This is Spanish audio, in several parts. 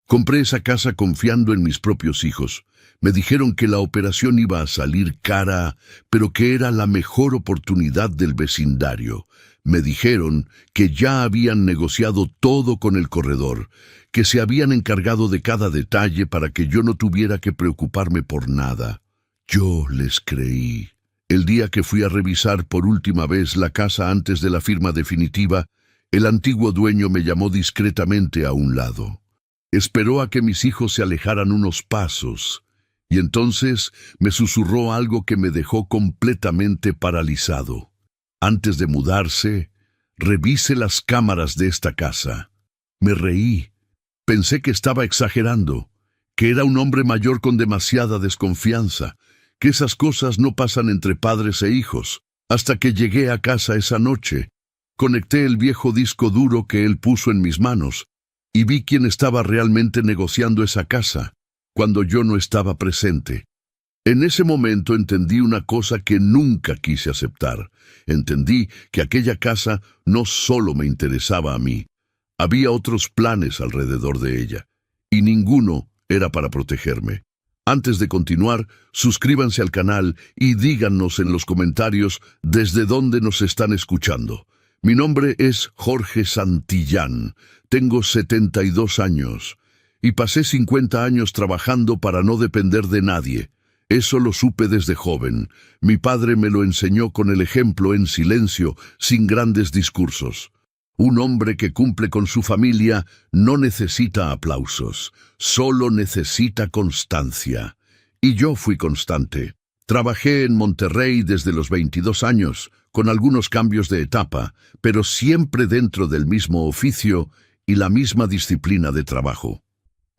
Compré esa casa confiando en mis propios hijos. Me dijeron que la operación iba a salir cara, pero que era la mejor oportunidad del vecindario. Me dijeron que ya habían negociado todo con el corredor, que se habían encargado de cada detalle para que yo no tuviera que preocuparme por nada. Yo les creí. El día que fui a revisar por última vez la casa antes de la firma definitiva, el antiguo dueño me llamó discretamente a un lado. Esperó a que mis hijos se alejaran unos pasos, y entonces me susurró algo que me dejó completamente paralizado. Antes de mudarse, revise las cámaras de esta casa. Me reí. Pensé que estaba exagerando, que era un hombre mayor con demasiada desconfianza, que esas cosas no pasan entre padres e hijos. Hasta que llegué a casa esa noche, conecté el viejo disco duro que él puso en mis manos y vi quién estaba realmente negociando esa casa, cuando yo no estaba presente. En ese momento entendí una cosa que nunca quise aceptar. Entendí que aquella casa no solo me interesaba a mí. Había otros planes alrededor de ella, y ninguno era para protegerme. Antes de continuar, suscríbanse al canal y díganos en los comentarios desde dónde nos están escuchando. Mi nombre es Jorge Santillán, tengo 72 años y pasé 50 años trabajando para no depender de nadie. Eso lo supe desde joven. Mi padre me lo enseñó con el ejemplo en silencio, sin grandes discursos. Un hombre que cumple con su familia no necesita aplausos, solo necesita constancia. Y yo fui constante. Trabajé en Monterrey desde los 22 años, con algunos cambios de etapa, pero siempre dentro del mismo oficio y la misma disciplina de trabajo.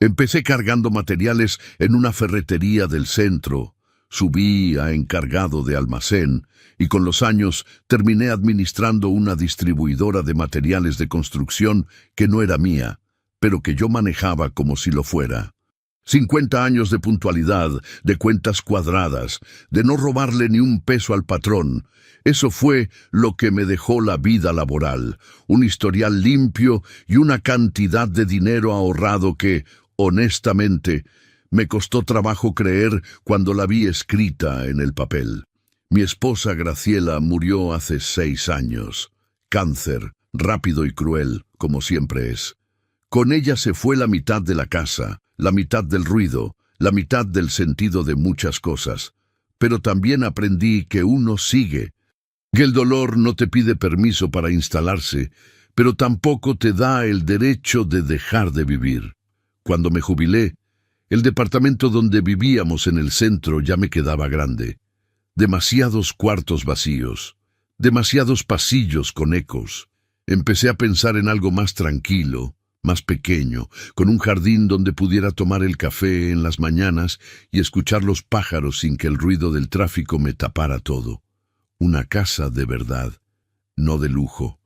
Empecé cargando materiales en una ferretería del centro, subí a encargado de almacén y con los años terminé administrando una distribuidora de materiales de construcción que no era mía, pero que yo manejaba como si lo fuera. 50 años de puntualidad, de cuentas cuadradas, de no robarle ni un peso al patrón. Eso fue lo que me dejó la vida laboral, un historial limpio y una cantidad de dinero ahorrado que, honestamente, me costó trabajo creer cuando la vi escrita en el papel. Mi esposa Graciela murió hace 6 años. Cáncer, rápido y cruel, como siempre es. Con ella se fue la mitad de la casa, la mitad del ruido, la mitad del sentido de muchas cosas. Pero también aprendí que uno sigue, que el dolor no te pide permiso para instalarse, pero tampoco te da el derecho de dejar de vivir. Cuando me jubilé, el departamento donde vivíamos en el centro ya me quedaba grande. Demasiados cuartos vacíos, demasiados pasillos con ecos. Empecé a pensar en algo más tranquilo, más pequeño, con un jardín donde pudiera tomar el café en las mañanas y escuchar los pájaros sin que el ruido del tráfico me tapara todo. Una casa de verdad, no de lujo,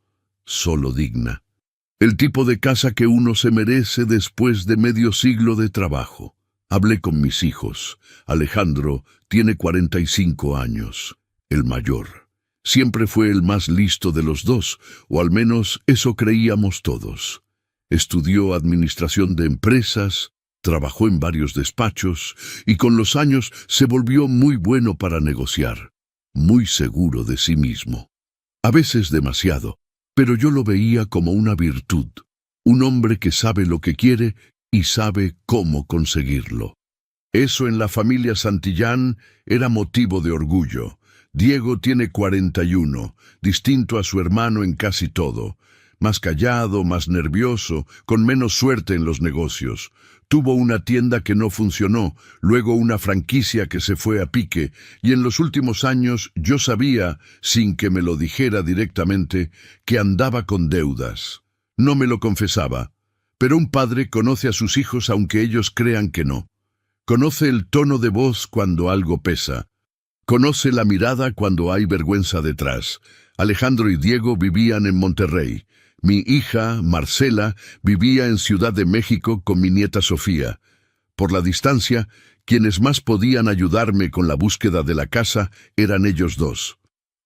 solo digna. El tipo de casa que uno se merece después de medio siglo de trabajo. Hablé con mis hijos. Alejandro tiene 45 años, el mayor. Siempre fue el más listo de los dos, o al menos eso creíamos todos. Estudió administración de empresas, trabajó en varios despachos y con los años se volvió muy bueno para negociar, muy seguro de sí mismo. A veces demasiado, pero yo lo veía como una virtud, un hombre que sabe lo que quiere y sabe cómo conseguirlo. Eso en la familia Santillán era motivo de orgullo. Diego tiene 41, distinto a su hermano en casi todo. Más callado, más nervioso, con menos suerte en los negocios. Tuvo una tienda que no funcionó, luego una franquicia que se fue a pique, y en los últimos años yo sabía, sin que me lo dijera directamente, que andaba con deudas. No me lo confesaba, pero un padre conoce a sus hijos aunque ellos crean que no. Conoce el tono de voz cuando algo pesa. Conoce la mirada cuando hay vergüenza detrás. Alejandro y Diego vivían en Monterrey. Mi hija, Marcela, vivía en Ciudad de México con mi nieta Sofía. Por la distancia, quienes más podían ayudarme con la búsqueda de la casa eran ellos dos.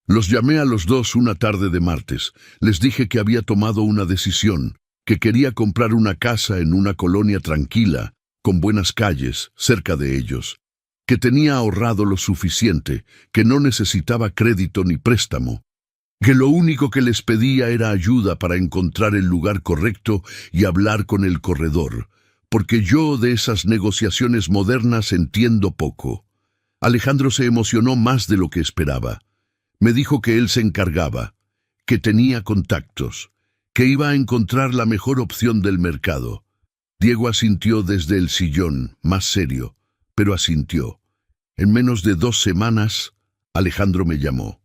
Los llamé a los dos una tarde de martes. Les dije que había tomado una decisión. que quería comprar una casa en una colonia tranquila, con buenas calles, cerca de ellos, que tenía ahorrado lo suficiente, que no necesitaba crédito ni préstamo, que lo único que les pedía era ayuda para encontrar el lugar correcto y hablar con el corredor, porque yo de esas negociaciones modernas entiendo poco. Alejandro se emocionó más de lo que esperaba. Me dijo que él se encargaba, que tenía contactos, que iba a encontrar la mejor opción del mercado. Diego asintió desde el sillón, más serio, pero asintió. En menos de 2 semanas, Alejandro me llamó.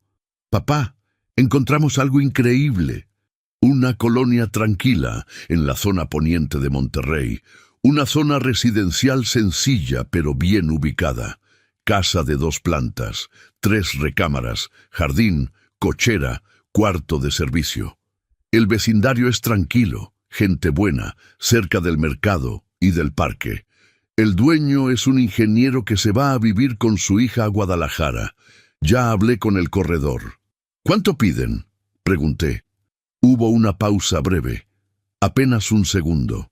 «Papá, encontramos algo increíble. Una colonia tranquila en la zona poniente de Monterrey. Una zona residencial sencilla pero bien ubicada. Casa de 2 plantas, 3 recámaras, jardín, cochera, cuarto de servicio. El vecindario es tranquilo, gente buena, cerca del mercado y del parque. El dueño es un ingeniero que se va a vivir con su hija a Guadalajara. Ya hablé con el corredor». «¿Cuánto piden?», pregunté. Hubo una pausa breve, apenas 1 segundo.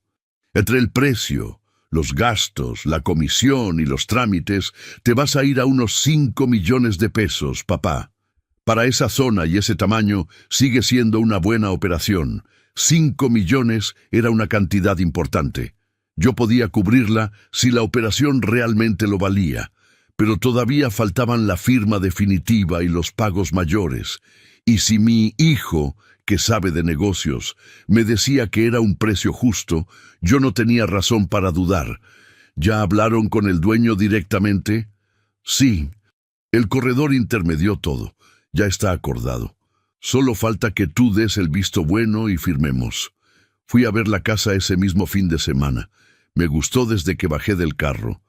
«Entre el precio, los gastos, la comisión y los trámites, te vas a ir a unos 5 millones de pesos, papá. Para esa zona y ese tamaño sigue siendo una buena operación. 5 millones era una cantidad importante. Yo podía cubrirla si la operación realmente lo valía, pero todavía faltaban la firma definitiva y los pagos mayores. Y si mi hijo, que sabe de negocios, me decía que era un precio justo, yo no tenía razón para dudar. ¿Ya hablaron con el dueño directamente?» «Sí. El corredor intermedió todo. Ya está acordado. Solo falta que tú des el visto bueno y firmemos». Fui a ver la casa ese mismo fin de semana. Me gustó desde que bajé del carro.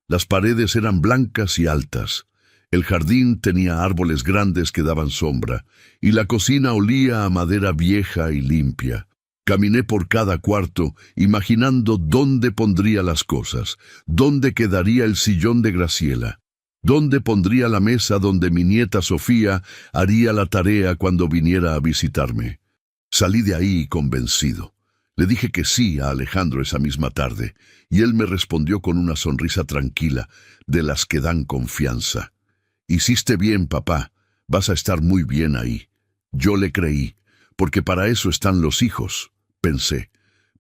Las paredes eran blancas y altas. El jardín tenía árboles grandes que daban sombra, y la cocina olía a madera vieja y limpia. Caminé por cada cuarto, imaginando dónde pondría las cosas, dónde quedaría el sillón de Graciela, dónde pondría la mesa donde mi nieta Sofía haría la tarea cuando viniera a visitarme. Salí de ahí convencido. Le dije que sí a Alejandro esa misma tarde, y él me respondió con una sonrisa tranquila, de las que dan confianza. «Hiciste bien, papá. Vas a estar muy bien ahí». Yo le creí, porque para eso están los hijos, pensé.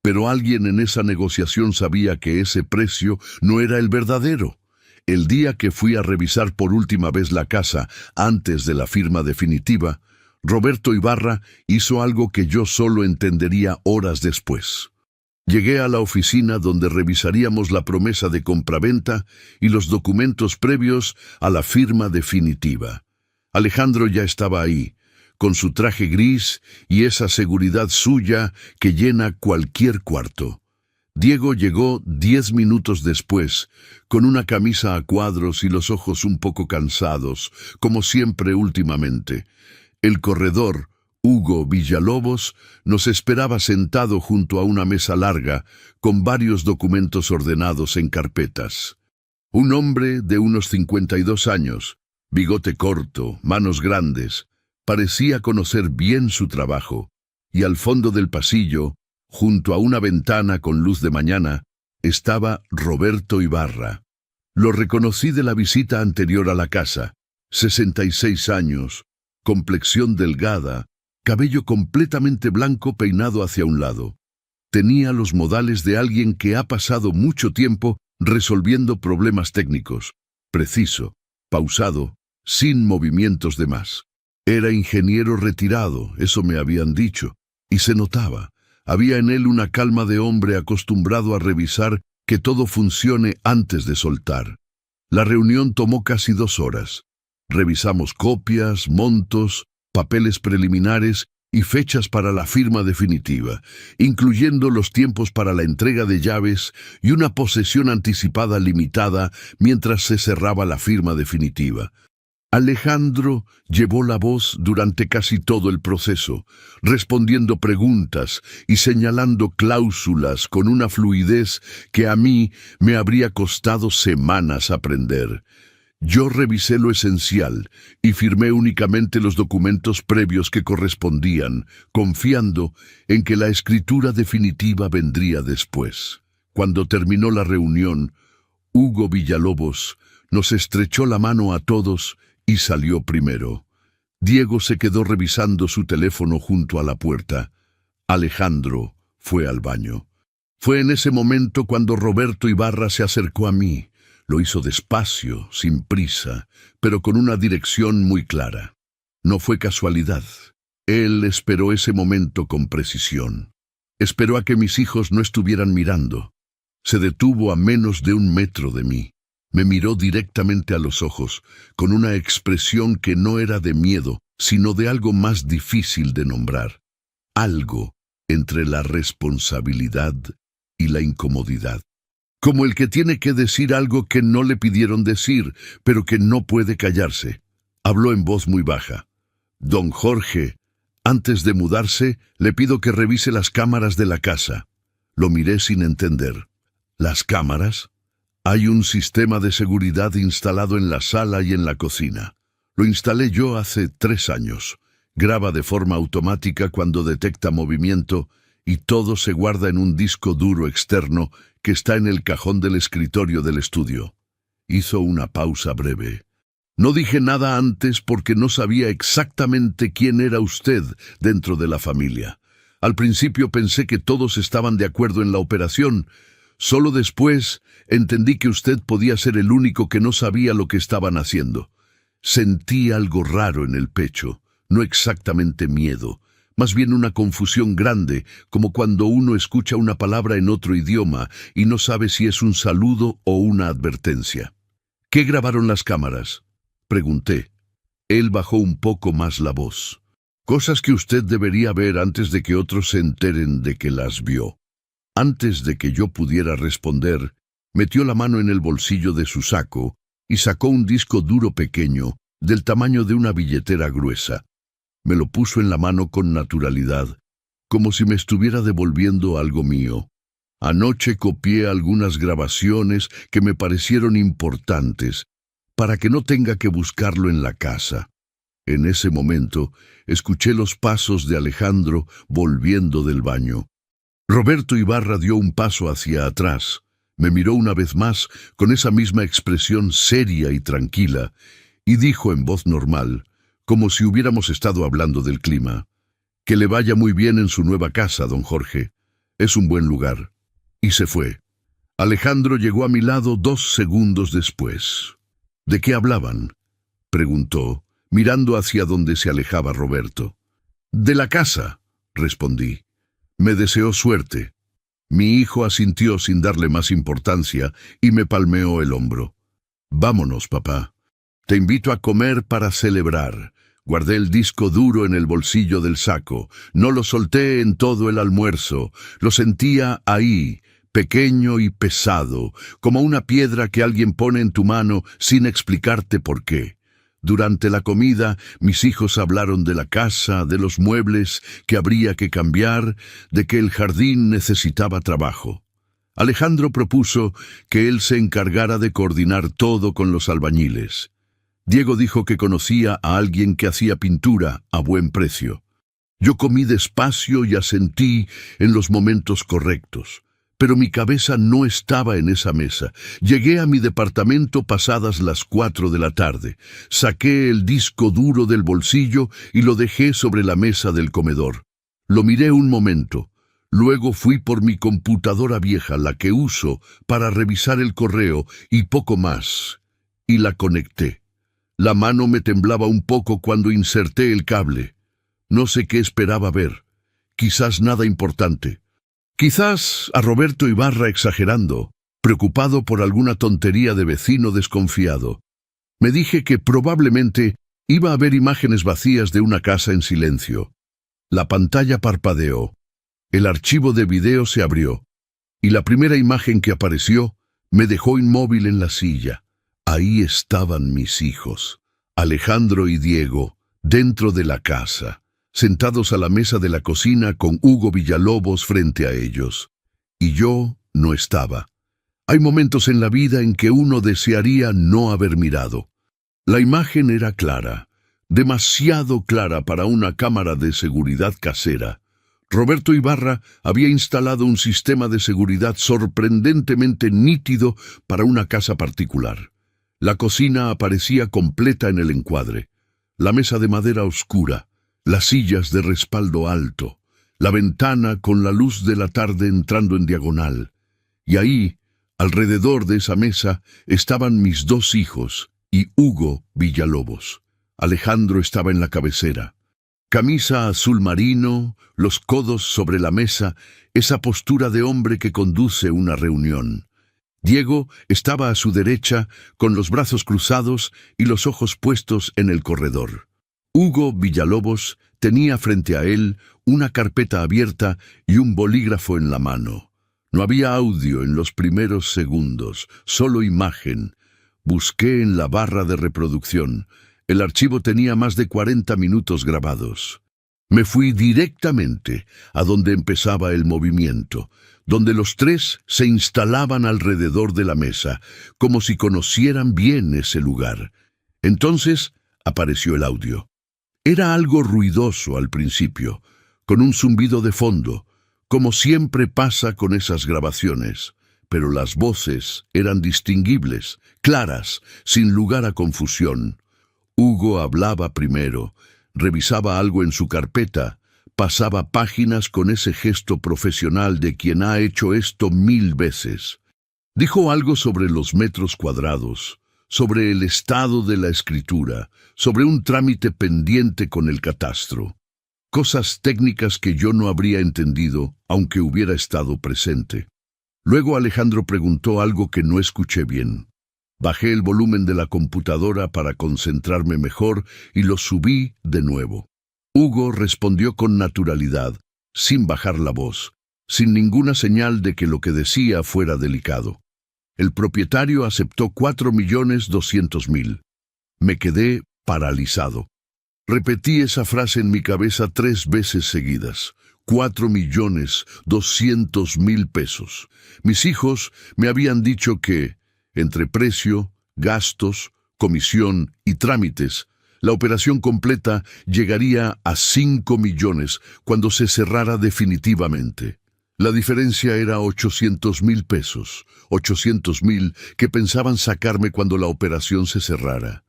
Pero alguien en esa negociación sabía que ese precio no era el verdadero. El día que fui a revisar por última vez la casa, antes de la firma definitiva, Roberto Ibarra hizo algo que yo solo entendería horas después. Llegué a la oficina donde revisaríamos la promesa de compraventa y los documentos previos a la firma definitiva. Alejandro ya estaba ahí, con su traje gris y esa seguridad suya que llena cualquier cuarto. Diego llegó 10 minutos después, con una camisa a cuadros y los ojos un poco cansados, como siempre últimamente. El corredor, Hugo Villalobos, nos esperaba sentado junto a una mesa larga, con varios documentos ordenados en carpetas. Un hombre de unos 52 años, bigote corto, manos grandes, parecía conocer bien su trabajo, y al fondo del pasillo, junto a una ventana con luz de mañana, estaba Roberto Ibarra. Lo reconocí de la visita anterior a la casa. 66 años, complexión delgada, cabello completamente blanco peinado hacia un lado. Tenía los modales de alguien que ha pasado mucho tiempo resolviendo problemas técnicos. Preciso, pausado, sin movimientos de más. Era ingeniero retirado, eso me habían dicho, y se notaba. Había en él una calma de hombre acostumbrado a revisar que todo funcione antes de soltar. La reunión tomó casi 2 horas. Revisamos copias, montos, papeles preliminares y fechas para la firma definitiva, incluyendo los tiempos para la entrega de llaves y una posesión anticipada limitada mientras se cerraba la firma definitiva. Alejandro llevó la voz durante casi todo el proceso, respondiendo preguntas y señalando cláusulas con una fluidez que a mí me habría costado semanas aprender. Yo revisé lo esencial y firmé únicamente los documentos previos que correspondían, confiando en que la escritura definitiva vendría después. Cuando terminó la reunión, Hugo Villalobos nos estrechó la mano a todos y salió primero. Diego se quedó revisando su teléfono junto a la puerta. Alejandro fue al baño. Fue en ese momento cuando Roberto Ibarra se acercó a mí. Lo hizo despacio, sin prisa, pero con una dirección muy clara. No fue casualidad. Él esperó ese momento con precisión. Esperó a que mis hijos no estuvieran mirando. Se detuvo a menos de 1 metro de mí. Me miró directamente a los ojos, con una expresión que no era de miedo, sino de algo más difícil de nombrar. Algo entre la responsabilidad y la incomodidad. Como el que tiene que decir algo que no le pidieron decir, pero que no puede callarse. Habló en voz muy baja. Don Jorge, antes de mudarse, le pido que revise las cámaras de la casa. Lo miré sin entender. ¿Las cámaras? Hay un sistema de seguridad instalado en la sala y en la cocina. Lo instalé yo hace 3 años. Graba de forma automática cuando detecta movimiento y todo se guarda en un disco duro externo que está en el cajón del escritorio del estudio. Hizo una pausa breve. No dije nada antes porque no sabía exactamente quién era usted dentro de la familia. Al principio pensé que todos estaban de acuerdo en la operación. Solo después entendí que usted podía ser el único que no sabía lo que estaban haciendo. Sentí algo raro en el pecho, no exactamente miedo, más bien una confusión grande, como cuando uno escucha una palabra en otro idioma y no sabe si es un saludo o una advertencia. ¿Qué grabaron las cámaras?, pregunté. Él bajó un poco más la voz. Cosas que usted debería ver antes de que otros se enteren de que las vio. Antes de que yo pudiera responder, metió la mano en el bolsillo de su saco y sacó un disco duro pequeño, del tamaño de una billetera gruesa. Me lo puso en la mano con naturalidad, como si me estuviera devolviendo algo mío. Anoche copié algunas grabaciones que me parecieron importantes, para que no tenga que buscarlo en la casa. En ese momento, escuché los pasos de Alejandro volviendo del baño. Roberto Ibarra dio un paso hacia atrás. Me miró una vez más con esa misma expresión seria y tranquila, y dijo en voz normal, como si hubiéramos estado hablando del clima: «Que le vaya muy bien en su nueva casa, don Jorge. Es un buen lugar». Y se fue. Alejandro llegó a mi lado 2 segundos después. «¿De qué hablaban?», preguntó, mirando hacia donde se alejaba Roberto. «De la casa», respondí. Me deseó suerte. Mi hijo asintió sin darle más importancia y me palmeó el hombro. «Vámonos, papá. Te invito a comer para celebrar». Guardé el disco duro en el bolsillo del saco. No lo solté en todo el almuerzo. Lo sentía ahí, pequeño y pesado, como una piedra que alguien pone en tu mano sin explicarte por qué. Durante la comida, mis hijos hablaron de la casa, de los muebles que habría que cambiar, de que el jardín necesitaba trabajo. Alejandro propuso que él se encargara de coordinar todo con los albañiles. Diego dijo que conocía a alguien que hacía pintura a buen precio. Yo comí despacio y asentí en los momentos correctos. Pero mi cabeza no estaba en esa mesa. Llegué a mi departamento pasadas las 4 de la tarde. Saqué el disco duro del bolsillo y lo dejé sobre la mesa del comedor. Lo miré un momento. Luego fui por mi computadora vieja, la que uso para revisar el correo y poco más, y la conecté. La mano me temblaba un poco cuando inserté el cable. No sé qué esperaba ver. Quizás nada importante. Quizás a Roberto Ibarra exagerando, preocupado por alguna tontería de vecino desconfiado. Me dije que probablemente iba a ver imágenes vacías de una casa en silencio. La pantalla parpadeó. El archivo de video se abrió. Y la primera imagen que apareció me dejó inmóvil en la silla. Ahí estaban mis hijos, Alejandro y Diego, dentro de la casa, sentados a la mesa de la cocina con Hugo Villalobos frente a ellos. Y yo no estaba. Hay momentos en la vida en que uno desearía no haber mirado. La imagen era clara, demasiado clara para una cámara de seguridad casera. Roberto Ibarra había instalado un sistema de seguridad sorprendentemente nítido para una casa particular. La cocina aparecía completa en el encuadre, la mesa de madera oscura, las sillas de respaldo alto, la ventana con la luz de la tarde entrando en diagonal. Y ahí, alrededor de esa mesa, estaban mis dos hijos y Hugo Villalobos. Alejandro estaba en la cabecera. Camisa azul marino, los codos sobre la mesa, esa postura de hombre que conduce una reunión. Diego estaba a su derecha, con los brazos cruzados y los ojos puestos en el corredor. Hugo Villalobos tenía frente a él una carpeta abierta y un bolígrafo en la mano. No había audio en los primeros segundos, solo imagen. Busqué en la barra de reproducción. El archivo tenía más de 40 minutos grabados. Me fui directamente a donde empezaba el movimiento, donde los tres se instalaban alrededor de la mesa, como si conocieran bien ese lugar. Entonces apareció el audio. Era algo ruidoso al principio, con un zumbido de fondo, como siempre pasa con esas grabaciones, pero las voces eran distinguibles, claras, sin lugar a confusión. Hugo hablaba primero, revisaba algo en su carpeta, pasaba páginas con ese gesto profesional de quien ha hecho esto 1000 veces. Dijo algo sobre los metros cuadrados, sobre el estado de la escritura, sobre un trámite pendiente con el catastro. Cosas técnicas que yo no habría entendido, aunque hubiera estado presente. Luego Alejandro preguntó algo que no escuché bien. Bajé el volumen de la computadora para concentrarme mejor y lo subí de nuevo. Hugo respondió con naturalidad, sin bajar la voz, sin ninguna señal de que lo que decía fuera delicado. El propietario aceptó 4.200.000. Me quedé paralizado. Repetí esa frase en mi cabeza 3 veces seguidas. 4.200.000 pesos. Mis hijos me habían dicho que, entre precio, gastos, comisión y trámites, la operación completa llegaría a 5 millones cuando se cerrara definitivamente. La diferencia era 800.000 pesos, 800.000 que pensaban sacarme cuando la operación se cerrara.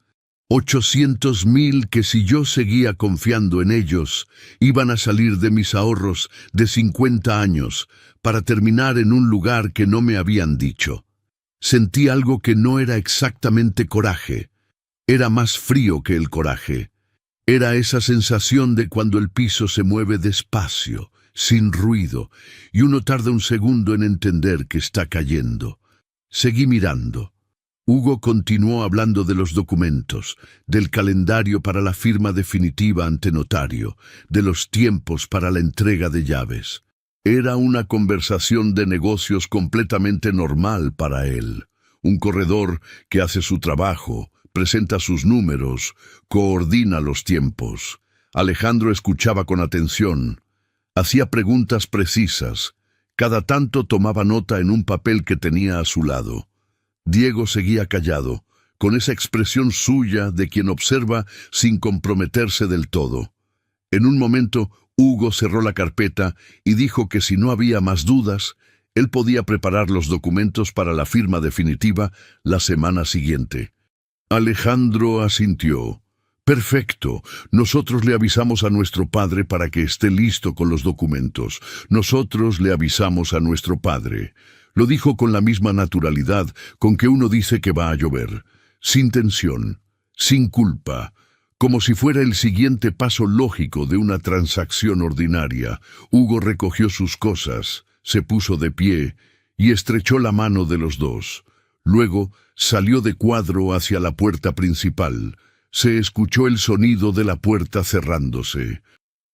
800.000 que si yo seguía confiando en ellos, iban a salir de mis ahorros de 50 años para terminar en un lugar que no me habían dicho. Sentí algo que no era exactamente coraje. Era más frío que el coraje. Era esa sensación de cuando el piso se mueve despacio, sin ruido, y uno tarda un segundo en entender que está cayendo. Seguí mirando. Hugo continuó hablando de los documentos, del calendario para la firma definitiva ante notario, de los tiempos para la entrega de llaves. Era una conversación de negocios completamente normal para él. Un corredor que hace su trabajo, presenta sus números, coordina los tiempos. Alejandro escuchaba con atención. Hacía preguntas precisas. Cada tanto tomaba nota en un papel que tenía a su lado. Diego seguía callado, con esa expresión suya de quien observa sin comprometerse del todo. En un momento, Hugo cerró la carpeta y dijo que si no había más dudas, él podía preparar los documentos para la firma definitiva la semana siguiente. Alejandro asintió. Perfecto, nosotros le avisamos a nuestro padre para que esté listo con los documentos. Nosotros le avisamos a nuestro padre. Lo dijo con la misma naturalidad con que uno dice que va a llover, sin tensión, sin culpa, como si fuera el siguiente paso lógico de una transacción ordinaria. Hugo recogió sus cosas, se puso de pie y estrechó la mano de los dos. Luego salió de cuadro hacia la puerta principal. Se escuchó el sonido de la puerta cerrándose,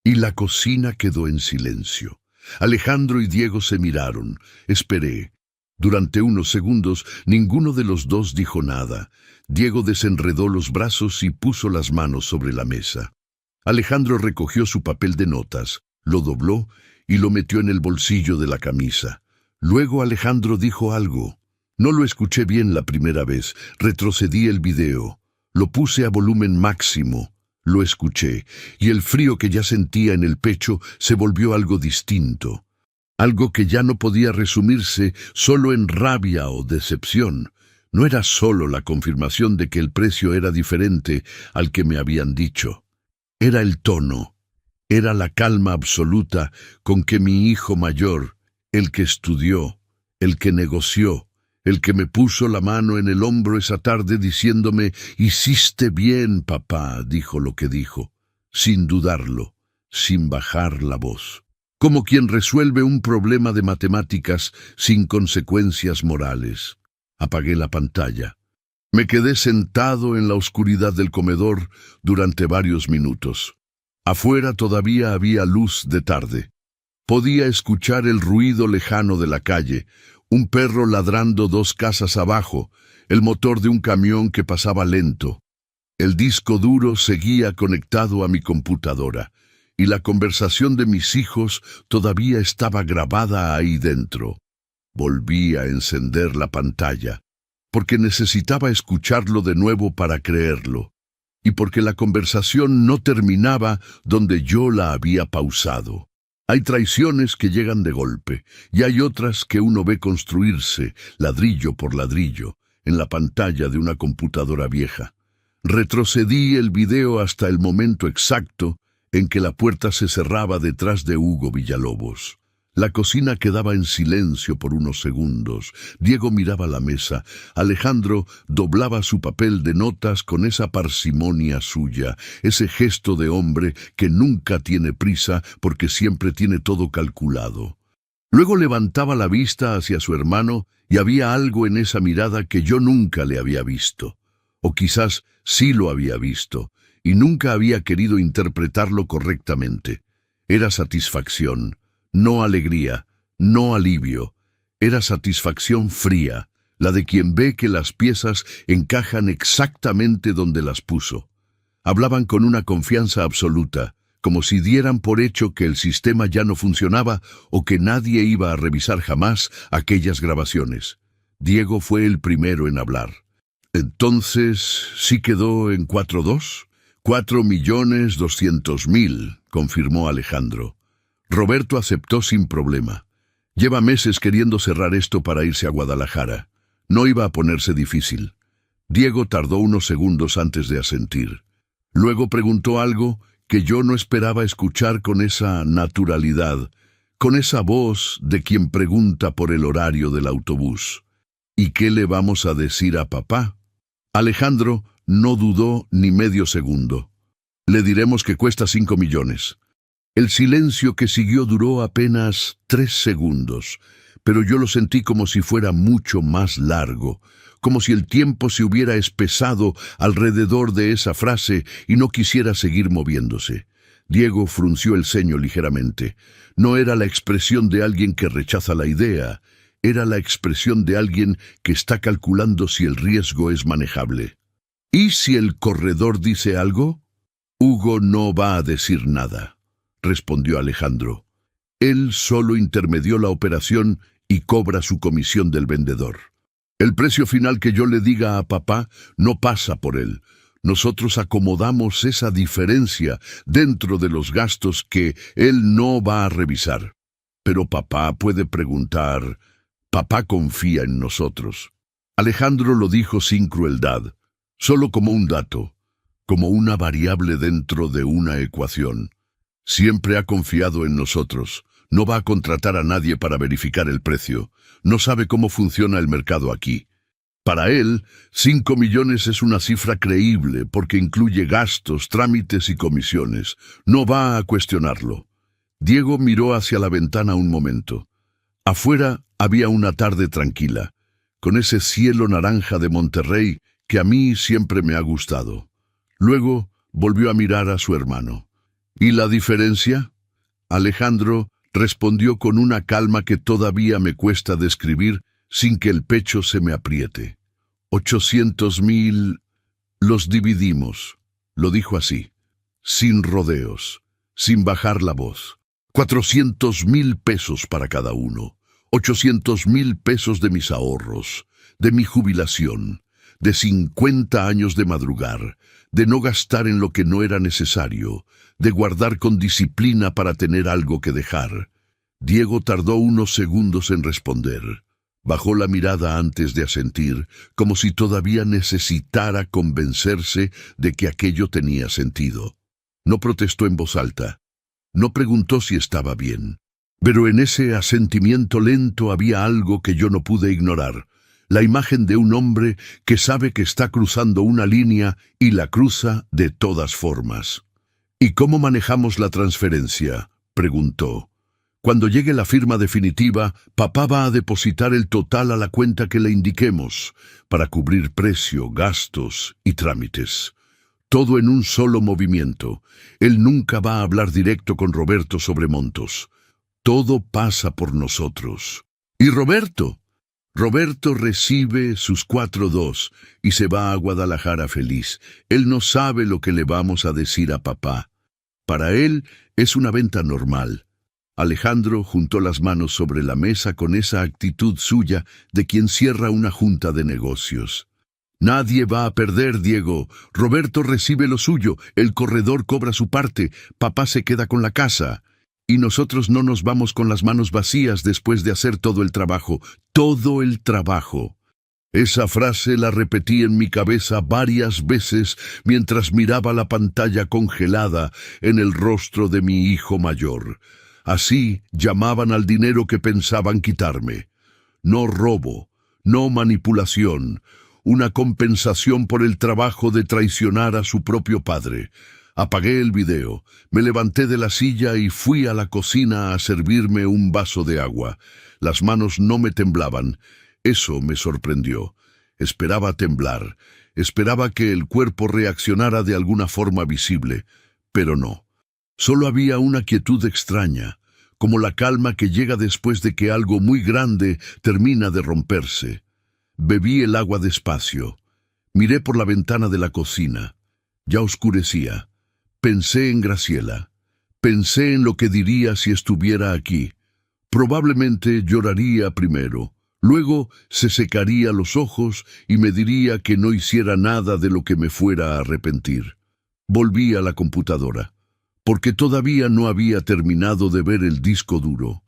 y la cocina quedó en silencio. Alejandro y Diego se miraron. Esperé. Durante unos segundos, ninguno de los dos dijo nada. Diego desenredó los brazos y puso las manos sobre la mesa. Alejandro recogió su papel de notas, lo dobló y lo metió en el bolsillo de la camisa. Luego Alejandro dijo algo. No lo escuché bien la primera vez. Retrocedí el video. Lo puse a volumen máximo. Lo escuché, y el frío que ya sentía en el pecho se volvió algo distinto. Algo que ya no podía resumirse solo en rabia o decepción. No era solo la confirmación de que el precio era diferente al que me habían dicho. Era el tono, era la calma absoluta con que mi hijo mayor, el que estudió, el que negoció, el que me puso la mano en el hombro esa tarde diciéndome, «Hiciste bien, papá», dijo lo que dijo, sin dudarlo, sin bajar la voz. Como quien resuelve un problema de matemáticas sin consecuencias morales. Apagué la pantalla. Me quedé sentado en la oscuridad del comedor durante varios minutos. Afuera todavía había luz de tarde. Podía escuchar el ruido lejano de la calle, un perro ladrando 2 casas abajo, el motor de un camión que pasaba lento. El disco duro seguía conectado a mi computadora, y la conversación de mis hijos todavía estaba grabada ahí dentro. Volví a encender la pantalla, porque necesitaba escucharlo de nuevo para creerlo, y porque la conversación no terminaba donde yo la había pausado. Hay traiciones que llegan de golpe, y hay otras que uno ve construirse, ladrillo por ladrillo, en la pantalla de una computadora vieja. Retrocedí el video hasta el momento exacto en que la puerta se cerraba detrás de Hugo Villalobos. La cocina quedaba en silencio por unos segundos. Diego miraba la mesa. Alejandro doblaba su papel de notas con esa parsimonia suya, ese gesto de hombre que nunca tiene prisa porque siempre tiene todo calculado. Luego levantaba la vista hacia su hermano y había algo en esa mirada que yo nunca le había visto. O quizás sí lo había visto, y nunca había querido interpretarlo correctamente. Era satisfacción. No alegría, no alivio. Era satisfacción fría, la de quien ve que las piezas encajan exactamente donde las puso. Hablaban con una confianza absoluta, como si dieran por hecho que el sistema ya no funcionaba o que nadie iba a revisar jamás aquellas grabaciones. Diego fue el primero en hablar. «Entonces, ¿sí quedó en 4-2? 4.200.000, confirmó Alejandro. Roberto aceptó sin problema. Lleva meses queriendo cerrar esto para irse a Guadalajara. No iba a ponerse difícil. Diego tardó unos segundos antes de asentir. Luego preguntó algo que yo no esperaba escuchar con esa naturalidad, con esa voz de quien pregunta por el horario del autobús. «¿Y qué le vamos a decir a papá?» Alejandro no dudó ni medio segundo. «Le diremos que cuesta 5 millones». El silencio que siguió duró apenas 3 segundos, pero yo lo sentí como si fuera mucho más largo, como si el tiempo se hubiera espesado alrededor de esa frase y no quisiera seguir moviéndose. Diego frunció el ceño ligeramente. No era la expresión de alguien que rechaza la idea, era la expresión de alguien que está calculando si el riesgo es manejable. ¿Y si el corredor dice algo? Hugo no va a decir nada, respondió Alejandro. Él solo intermedió la operación y cobra su comisión del vendedor. El precio final que yo le diga a papá no pasa por él. Nosotros acomodamos esa diferencia dentro de los gastos que él no va a revisar. Pero papá puede preguntar, papá confía en nosotros. Alejandro lo dijo sin crueldad, solo como un dato, como una variable dentro de una ecuación. Siempre ha confiado en nosotros. No va a contratar a nadie para verificar el precio. No sabe cómo funciona el mercado aquí. Para él, 5 millones es una cifra creíble porque incluye gastos, trámites y comisiones. No va a cuestionarlo. Diego miró hacia la ventana un momento. Afuera había una tarde tranquila, con ese cielo naranja de Monterrey que a mí siempre me ha gustado. Luego volvió a mirar a su hermano. ¿Y la diferencia? Alejandro respondió con una calma que todavía me cuesta describir sin que el pecho se me apriete. 800.000 los dividimos, lo dijo así, sin rodeos, sin bajar la voz. 400.000 pesos para cada uno, 800.000 pesos de mis ahorros, de mi jubilación, de 50 años de madrugar, de no gastar en lo que no era necesario, de guardar con disciplina para tener algo que dejar. Diego tardó unos segundos en responder. Bajó la mirada antes de asentir, como si todavía necesitara convencerse de que aquello tenía sentido. No protestó en voz alta. No preguntó si estaba bien. Pero en ese asentimiento lento había algo que yo no pude ignorar. La imagen de un hombre que sabe que está cruzando una línea y la cruza de todas formas. ¿Y cómo manejamos la transferencia?, preguntó. Cuando llegue la firma definitiva, papá va a depositar el total a la cuenta que le indiquemos, para cubrir precio, gastos y trámites. Todo en un solo movimiento. Él nunca va a hablar directo con Roberto sobre montos. Todo pasa por nosotros. ¿Y Roberto? Roberto recibe sus 4.2 y se va a Guadalajara feliz. Él no sabe lo que le vamos a decir a papá. Para él es una venta normal. Alejandro juntó las manos sobre la mesa con esa actitud suya de quien cierra una junta de negocios. Nadie va a perder, Diego. Roberto recibe lo suyo, el corredor cobra su parte, papá se queda con la casa. Y nosotros no nos vamos con las manos vacías después de hacer todo el trabajo. Todo el trabajo. Esa frase la repetí en mi cabeza varias veces mientras miraba la pantalla congelada en el rostro de mi hijo mayor. Así llamaban al dinero que pensaban quitarme. No robo, no manipulación, una compensación por el trabajo de traicionar a su propio padre. Apagué el video, me levanté de la silla y fui a la cocina a servirme un vaso de agua. Las manos no me temblaban. Eso me sorprendió. Esperaba temblar, esperaba que el cuerpo reaccionara de alguna forma visible, pero no. Solo había una quietud extraña, como la calma que llega después de que algo muy grande termina de romperse. Bebí el agua despacio. Miré por la ventana de la cocina. Ya oscurecía. Pensé en Graciela. Pensé en lo que diría si estuviera aquí. Probablemente lloraría primero. Luego se secaría los ojos y me diría que no hiciera nada de lo que me fuera a arrepentir. Volví a la computadora, porque todavía no había terminado de ver el disco duro.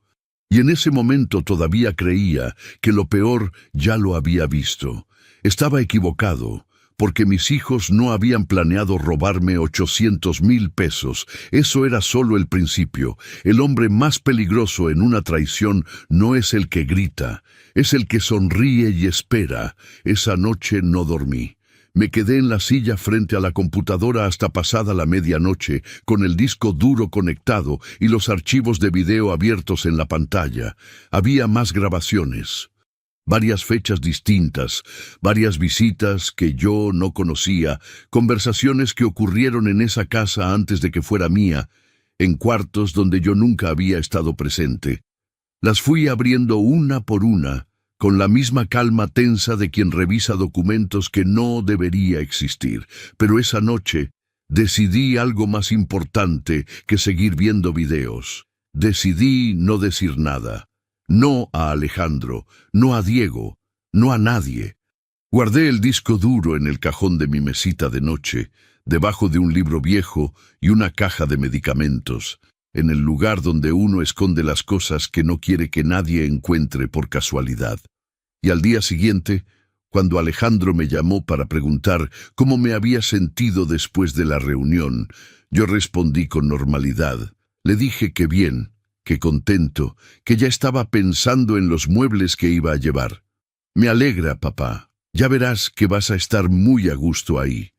Y en ese momento todavía creía que lo peor ya lo había visto. Estaba equivocado, porque mis hijos no habían planeado robarme 800,000 pesos. Eso era solo el principio. El hombre más peligroso en una traición no es el que grita, es el que sonríe y espera. Esa noche no dormí. Me quedé en la silla frente a la computadora hasta pasada la medianoche, con el disco duro conectado y los archivos de video abiertos en la pantalla. Había más grabaciones. Varias fechas distintas, varias visitas que yo no conocía, conversaciones que ocurrieron en esa casa antes de que fuera mía, en cuartos donde yo nunca había estado presente. Las fui abriendo una por una, con la misma calma tensa de quien revisa documentos que no debería existir. Pero esa noche decidí algo más importante que seguir viendo videos. Decidí no decir nada. No a Alejandro, no a Diego, no a nadie. Guardé el disco duro en el cajón de mi mesita de noche, debajo de un libro viejo y una caja de medicamentos, en el lugar donde uno esconde las cosas que no quiere que nadie encuentre por casualidad. Y al día siguiente, cuando Alejandro me llamó para preguntar cómo me había sentido después de la reunión, yo respondí con normalidad. Le dije que bien, que contento, que ya estaba pensando en los muebles que iba a llevar. Me alegra, papá. Ya verás que vas a estar muy a gusto ahí.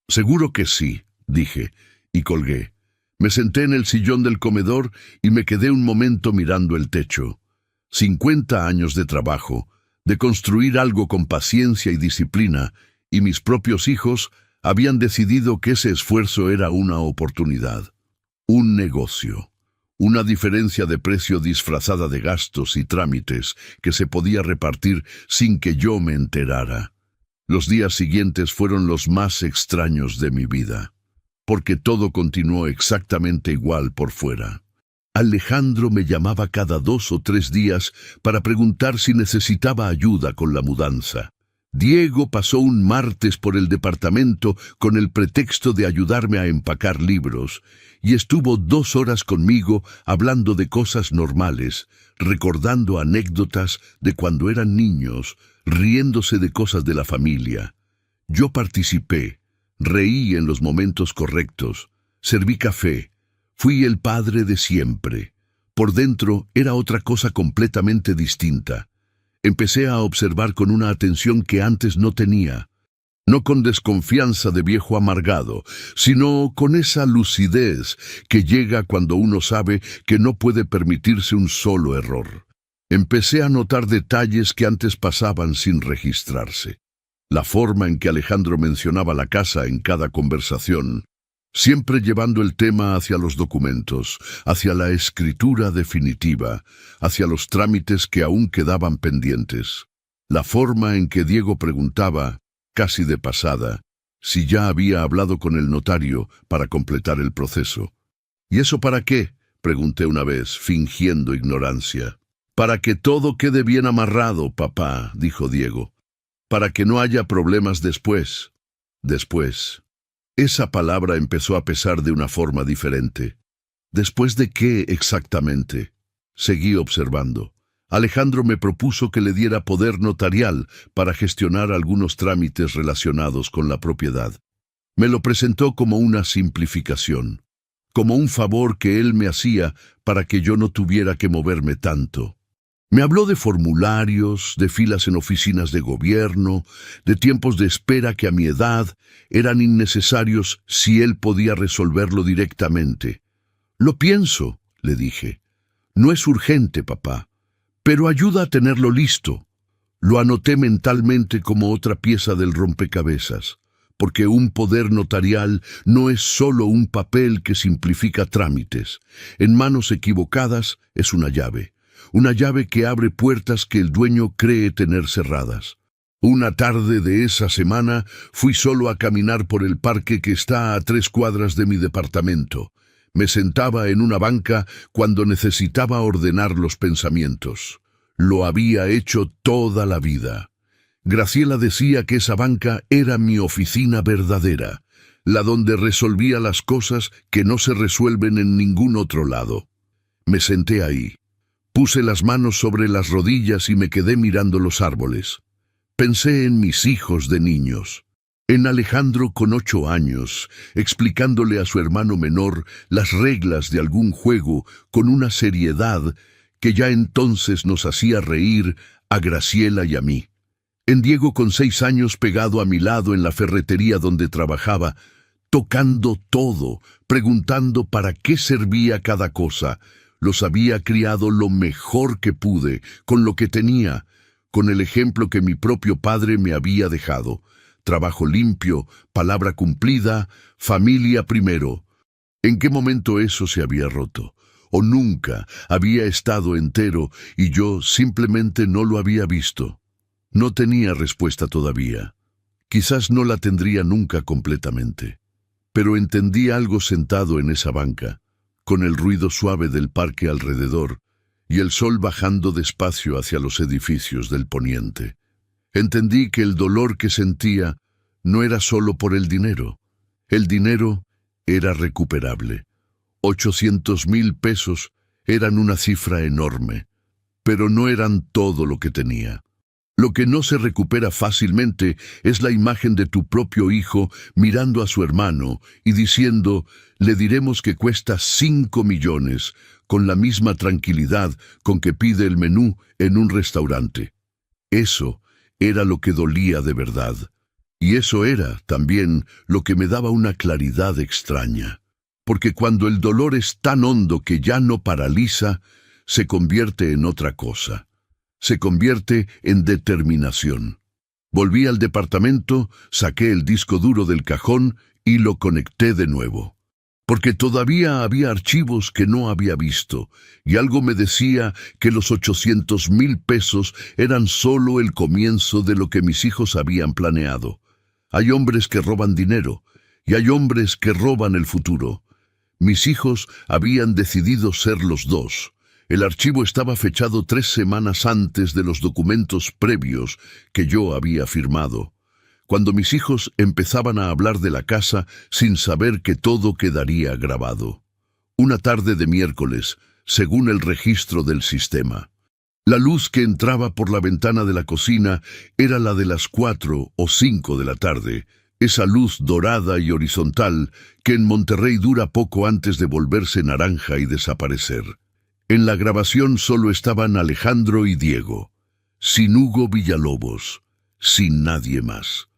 Seguro que sí, dije, y colgué. Me senté en el sillón del comedor y me quedé un momento mirando el techo. 50 años de trabajo, de construir algo con paciencia y disciplina, y mis propios hijos habían decidido que ese esfuerzo era una oportunidad, un negocio, una diferencia de precio disfrazada de gastos y trámites que se podía repartir sin que yo me enterara. Los días siguientes fueron los más extraños de mi vida, porque todo continuó exactamente igual por fuera. Alejandro me llamaba cada 2 o 3 días para preguntar si necesitaba ayuda con la mudanza. Diego pasó un martes por el departamento con el pretexto de ayudarme a empacar libros, y estuvo 2 horas conmigo hablando de cosas normales, recordando anécdotas de cuando eran niños, riéndose de cosas de la familia. Yo participé, reí en los momentos correctos, serví café, fui el padre de siempre. Por dentro era otra cosa completamente distinta. Empecé a observar con una atención que antes no tenía, no con desconfianza de viejo amargado, sino con esa lucidez que llega cuando uno sabe que no puede permitirse un solo error. Empecé a notar detalles que antes pasaban sin registrarse. La forma en que Alejandro mencionaba la casa en cada conversación, siempre llevando el tema hacia los documentos, hacia la escritura definitiva, hacia los trámites que aún quedaban pendientes. La forma en que Diego preguntaba, casi de pasada, si ya había hablado con el notario para completar el proceso. ¿Y eso para qué?, pregunté una vez, fingiendo ignorancia. «Para que todo quede bien amarrado, papá», dijo Diego. «Para que no haya problemas después». Después. Esa palabra empezó a pesar de una forma diferente. ¿Después de qué exactamente? Seguí observando. Alejandro me propuso que le diera poder notarial para gestionar algunos trámites relacionados con la propiedad. Me lo presentó como una simplificación, como un favor que él me hacía para que yo no tuviera que moverme tanto. Me habló de formularios, de filas en oficinas de gobierno, de tiempos de espera que a mi edad eran innecesarios si él podía resolverlo directamente. «Lo pienso», le dije. «No es urgente, papá, pero ayuda a tenerlo listo». Lo anoté mentalmente como otra pieza del rompecabezas, porque un poder notarial no es solo un papel que simplifica trámites. En manos equivocadas es una llave que abre puertas que el dueño cree tener cerradas. Una tarde de esa semana fui solo a caminar por el parque que está a 3 cuadras de mi departamento. Me sentaba en una banca cuando necesitaba ordenar los pensamientos. Lo había hecho toda la vida. Graciela decía que esa banca era mi oficina verdadera, la donde resolvía las cosas que no se resuelven en ningún otro lado. Me senté ahí. Puse las manos sobre las rodillas y me quedé mirando los árboles. Pensé en mis hijos de niños, en Alejandro con 8 años, explicándole a su hermano menor las reglas de algún juego con una seriedad que ya entonces nos hacía reír a Graciela y a mí. En Diego con 6 años pegado a mi lado en la ferretería donde trabajaba, tocando todo, preguntando para qué servía cada cosa. Los había criado lo mejor que pude, con lo que tenía, con el ejemplo que mi propio padre me había dejado. Trabajo limpio, palabra cumplida, familia primero. ¿En qué momento eso se había roto? ¿O nunca había estado entero y yo simplemente no lo había visto? No tenía respuesta todavía. Quizás no la tendría nunca completamente. Pero entendí algo sentado en esa banca, con el ruido suave del parque alrededor y el sol bajando despacio hacia los edificios del poniente. Entendí que el dolor que sentía no era solo por el dinero. El dinero era recuperable. 800,000 pesos eran una cifra enorme, pero no eran todo lo que tenía. Lo que no se recupera fácilmente es la imagen de tu propio hijo mirando a su hermano y diciendo, le diremos que cuesta 5 millones, con la misma tranquilidad con que pide el menú en un restaurante. Eso era lo que dolía de verdad. Y eso era, también, lo que me daba una claridad extraña. Porque cuando el dolor es tan hondo que ya no paraliza, se convierte en otra cosa. Se convierte en determinación. Volví al departamento, saqué el disco duro del cajón y lo conecté de nuevo. Porque todavía había archivos que no había visto, y algo me decía que los 800,000 pesos eran solo el comienzo de lo que mis hijos habían planeado. Hay hombres que roban dinero, y hay hombres que roban el futuro. Mis hijos habían decidido ser los dos. El archivo estaba fechado 3 semanas antes de los documentos previos que yo había firmado, cuando mis hijos empezaban a hablar de la casa sin saber que todo quedaría grabado. Una tarde de miércoles, según el registro del sistema. La luz que entraba por la ventana de la cocina era la de las 4 o 5 de la tarde, esa luz dorada y horizontal que en Monterrey dura poco antes de volverse naranja y desaparecer. En la grabación solo estaban Alejandro y Diego, sin Hugo Villalobos, sin nadie más.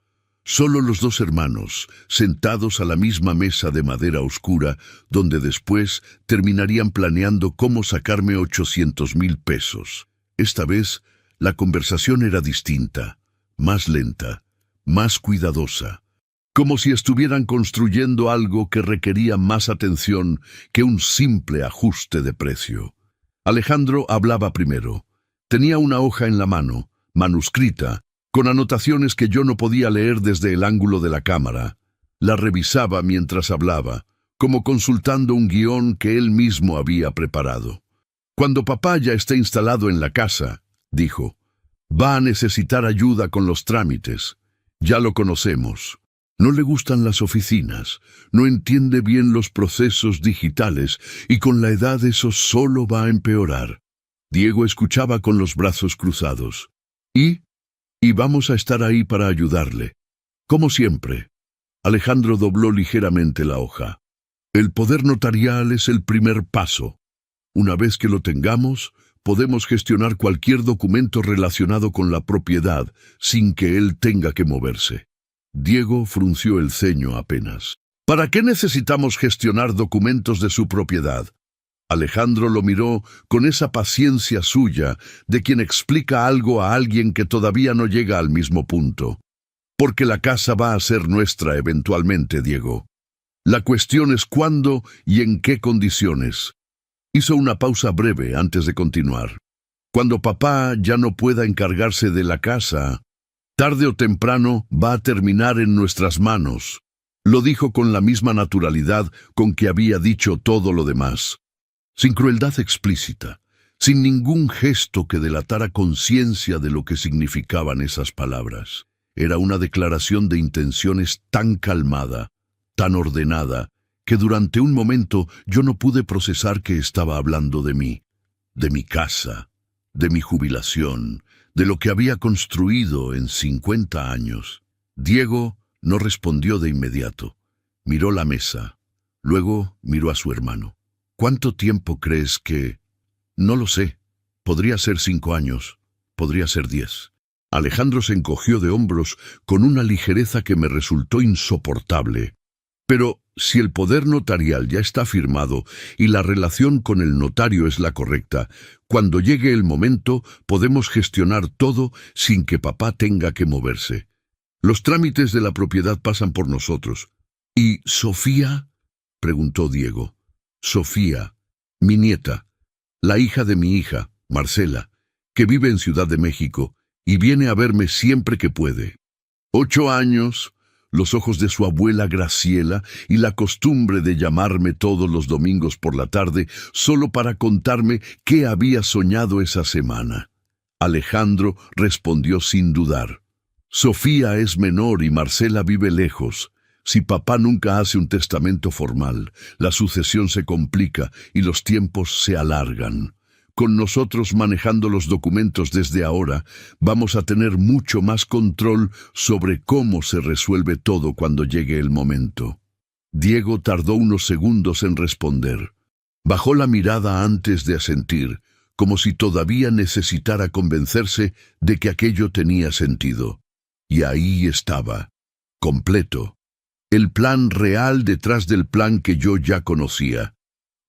Solo los 2 hermanos, sentados a la misma mesa de madera oscura, donde después terminarían planeando cómo sacarme 800,000 pesos. Esta vez, la conversación era distinta, más lenta, más cuidadosa, como si estuvieran construyendo algo que requería más atención que un simple ajuste de precio. Alejandro hablaba primero. Tenía una hoja en la mano, manuscrita, con anotaciones que yo no podía leer desde el ángulo de la cámara. La revisaba mientras hablaba, como consultando un guión que él mismo había preparado. Cuando papá ya esté instalado en la casa, dijo, va a necesitar ayuda con los trámites. Ya lo conocemos. No le gustan las oficinas, no entiende bien los procesos digitales y con la edad eso solo va a empeorar. Diego escuchaba con los brazos cruzados. Y vamos a estar ahí para ayudarle. Como siempre. Alejandro dobló ligeramente la hoja. El poder notarial es el primer paso. Una vez que lo tengamos, podemos gestionar cualquier documento relacionado con la propiedad sin que él tenga que moverse. Diego frunció el ceño apenas. ¿Para qué necesitamos gestionar documentos de su propiedad? Alejandro lo miró con esa paciencia suya de quien explica algo a alguien que todavía no llega al mismo punto. Porque la casa va a ser nuestra eventualmente, Diego. La cuestión es cuándo y en qué condiciones. Hizo una pausa breve antes de continuar. Cuando papá ya no pueda encargarse de la casa, tarde o temprano va a terminar en nuestras manos. Lo dijo con la misma naturalidad con que había dicho todo lo demás. Sin crueldad explícita, sin ningún gesto que delatara conciencia de lo que significaban esas palabras. Era una declaración de intenciones tan calmada, tan ordenada, que durante un momento yo no pude procesar que estaba hablando de mí, de mi casa, de mi jubilación, de lo que había construido en 50 años. Diego no respondió de inmediato. Miró la mesa, luego miró a su hermano. ¿Cuánto tiempo crees que...? No lo sé. Podría ser 5 años, podría ser 10. Alejandro se encogió de hombros con una ligereza que me resultó insoportable. Pero si el poder notarial ya está firmado y la relación con el notario es la correcta, cuando llegue el momento podemos gestionar todo sin que papá tenga que moverse. Los trámites de la propiedad pasan por nosotros. ¿Y Sofía? Preguntó Diego. Sofía, mi nieta, la hija de mi hija, Marcela, que vive en Ciudad de México y viene a verme siempre que puede. 8 años, los ojos de su abuela Graciela y la costumbre de llamarme todos los domingos por la tarde solo para contarme qué había soñado esa semana. Alejandro respondió sin dudar. Sofía es menor y Marcela vive lejos. Si papá nunca hace un testamento formal, la sucesión se complica y los tiempos se alargan. Con nosotros manejando los documentos desde ahora, vamos a tener mucho más control sobre cómo se resuelve todo cuando llegue el momento. Diego tardó unos segundos en responder. Bajó la mirada antes de asentir, como si todavía necesitara convencerse de que aquello tenía sentido. Y ahí estaba, completo. El plan real detrás del plan que yo ya conocía.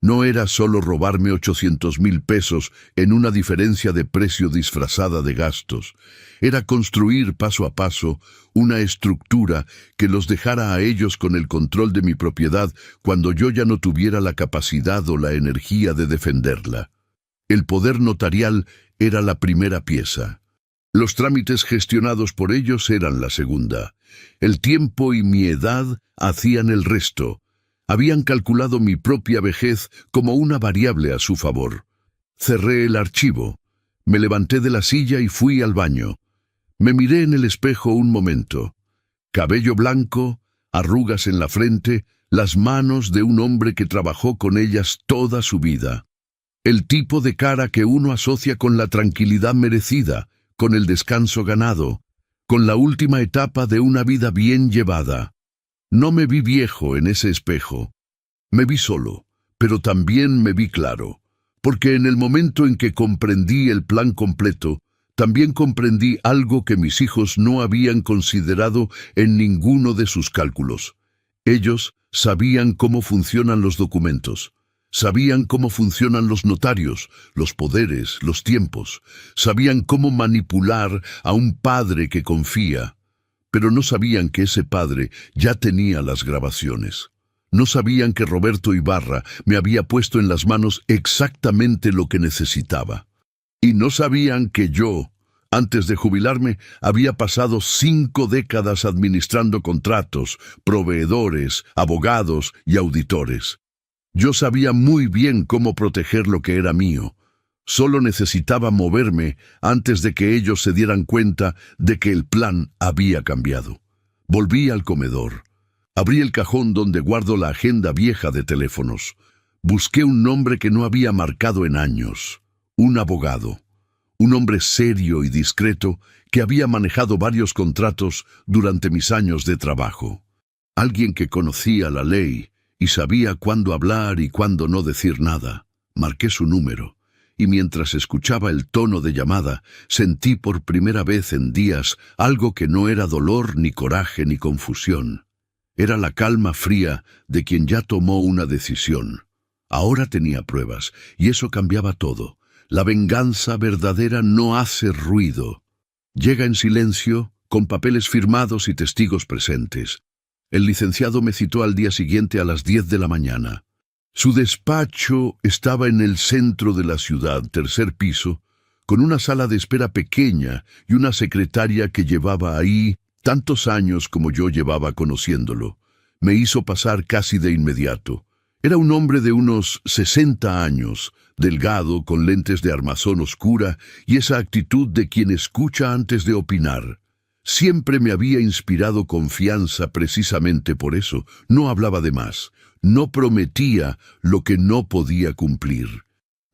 No era solo robarme 800,000 pesos en una diferencia de precio disfrazada de gastos. Era construir paso a paso una estructura que los dejara a ellos con el control de mi propiedad cuando yo ya no tuviera la capacidad o la energía de defenderla. El poder notarial era la primera pieza. Los trámites gestionados por ellos eran la segunda. El tiempo y mi edad hacían el resto. Habían calculado mi propia vejez como una variable a su favor. Cerré el archivo. Me levanté de la silla y fui al baño. Me miré en el espejo un momento. Cabello blanco, arrugas en la frente, las manos de un hombre que trabajó con ellas toda su vida. El tipo de cara que uno asocia con la tranquilidad merecida, con el descanso ganado, con la última etapa de una vida bien llevada. No me vi viejo en ese espejo. Me vi solo, pero también me vi claro, porque en el momento en que comprendí el plan completo, también comprendí algo que mis hijos no habían considerado en ninguno de sus cálculos. Ellos sabían cómo funcionan los documentos, sabían cómo funcionan los notarios, los poderes, los tiempos, sabían cómo manipular a un padre que confía, pero no sabían que ese padre ya tenía las grabaciones. No sabían que Roberto Ibarra me había puesto en las manos exactamente lo que necesitaba. Y no sabían que yo, antes de jubilarme, había pasado 5 décadas administrando contratos, proveedores, abogados y auditores. Yo sabía muy bien cómo proteger lo que era mío. Solo necesitaba moverme antes de que ellos se dieran cuenta de que el plan había cambiado. Volví al comedor. Abrí el cajón donde guardo la agenda vieja de teléfonos. Busqué un nombre que no había marcado en años. Un abogado. Un hombre serio y discreto que había manejado varios contratos durante mis años de trabajo. Alguien que conocía la ley y sabía cuándo hablar y cuándo no decir nada. Marqué su número, y mientras escuchaba el tono de llamada, sentí por primera vez en días algo que no era dolor, ni coraje, ni confusión. Era la calma fría de quien ya tomó una decisión. Ahora tenía pruebas, y eso cambiaba todo. La venganza verdadera no hace ruido. Llega en silencio, con papeles firmados y testigos presentes. El licenciado me citó al día siguiente a las 10 de la mañana. Su despacho estaba en el centro de la ciudad, 3er piso, con una sala de espera pequeña y una secretaria que llevaba ahí tantos años como yo llevaba conociéndolo. Me hizo pasar casi de inmediato. Era un hombre de unos 60 años, delgado, con lentes de armazón oscura y esa actitud de quien escucha antes de opinar. Siempre me había inspirado confianza precisamente por eso. No hablaba de más. No prometía lo que no podía cumplir.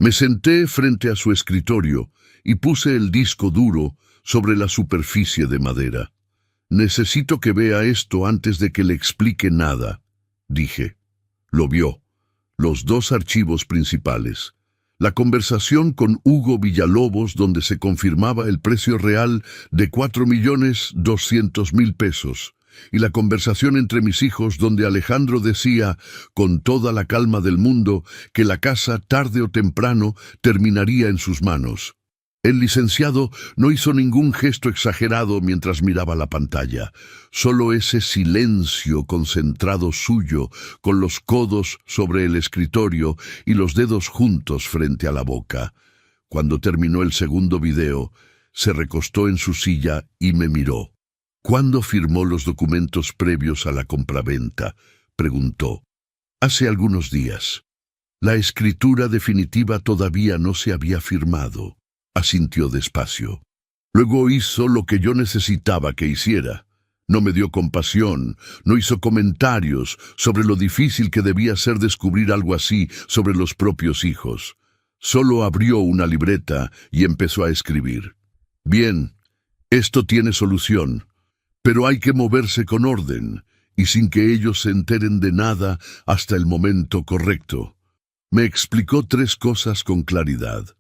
Me senté frente a su escritorio y puse el disco duro sobre la superficie de madera. «Necesito que vea esto antes de que le explique nada», dije. Lo vio. Los 2 archivos principales. La conversación con Hugo Villalobos, donde se confirmaba el precio real de 4.200.000 pesos. Y la conversación entre mis hijos, donde Alejandro decía, con toda la calma del mundo, que la casa tarde o temprano terminaría en sus manos. El licenciado no hizo ningún gesto exagerado mientras miraba la pantalla, solo ese silencio concentrado suyo, con los codos sobre el escritorio y los dedos juntos frente a la boca. Cuando terminó el segundo video, se recostó en su silla y me miró. «¿Cuándo firmó los documentos previos a la compraventa?», preguntó. «Hace algunos días. La escritura definitiva todavía no se había firmado», asintió despacio. «Luego hizo lo que yo necesitaba que hiciera. No me dio compasión, no hizo comentarios sobre lo difícil que debía ser descubrir algo así sobre los propios hijos. Solo abrió una libreta y empezó a escribir. Bien, esto tiene solución, pero hay que moverse con orden y sin que ellos se enteren de nada hasta el momento correcto». Me explicó 3 cosas con claridad.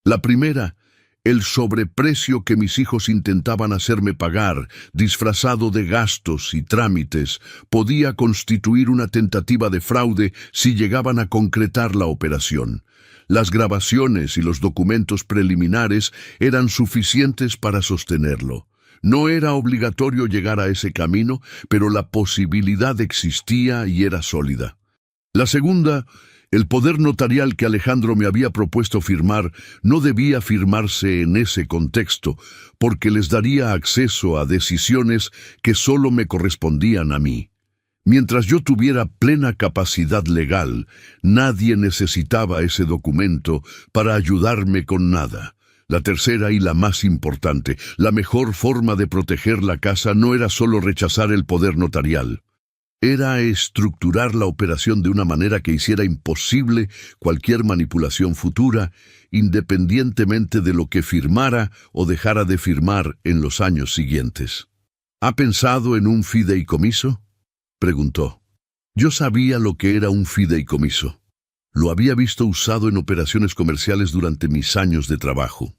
La primera, el sobreprecio que mis hijos intentaban hacerme pagar, disfrazado de gastos y trámites, podía constituir una tentativa de fraude si llegaban a concretar la operación. Las grabaciones y los documentos preliminares eran suficientes para sostenerlo. No era obligatorio llegar a ese camino, pero la posibilidad existía y era sólida. La segunda, el poder notarial que Alejandro me había propuesto firmar no debía firmarse en ese contexto, porque les daría acceso a decisiones que solo me correspondían a mí. Mientras yo tuviera plena capacidad legal, nadie necesitaba ese documento para ayudarme con nada. La tercera y la más importante, la mejor forma de proteger la casa no era solo rechazar el poder notarial. Era estructurar la operación de una manera que hiciera imposible cualquier manipulación futura, independientemente de lo que firmara o dejara de firmar en los años siguientes. ¿Ha pensado en un fideicomiso?, preguntó. Yo sabía lo que era un fideicomiso. Lo había visto usado en operaciones comerciales durante mis años de trabajo.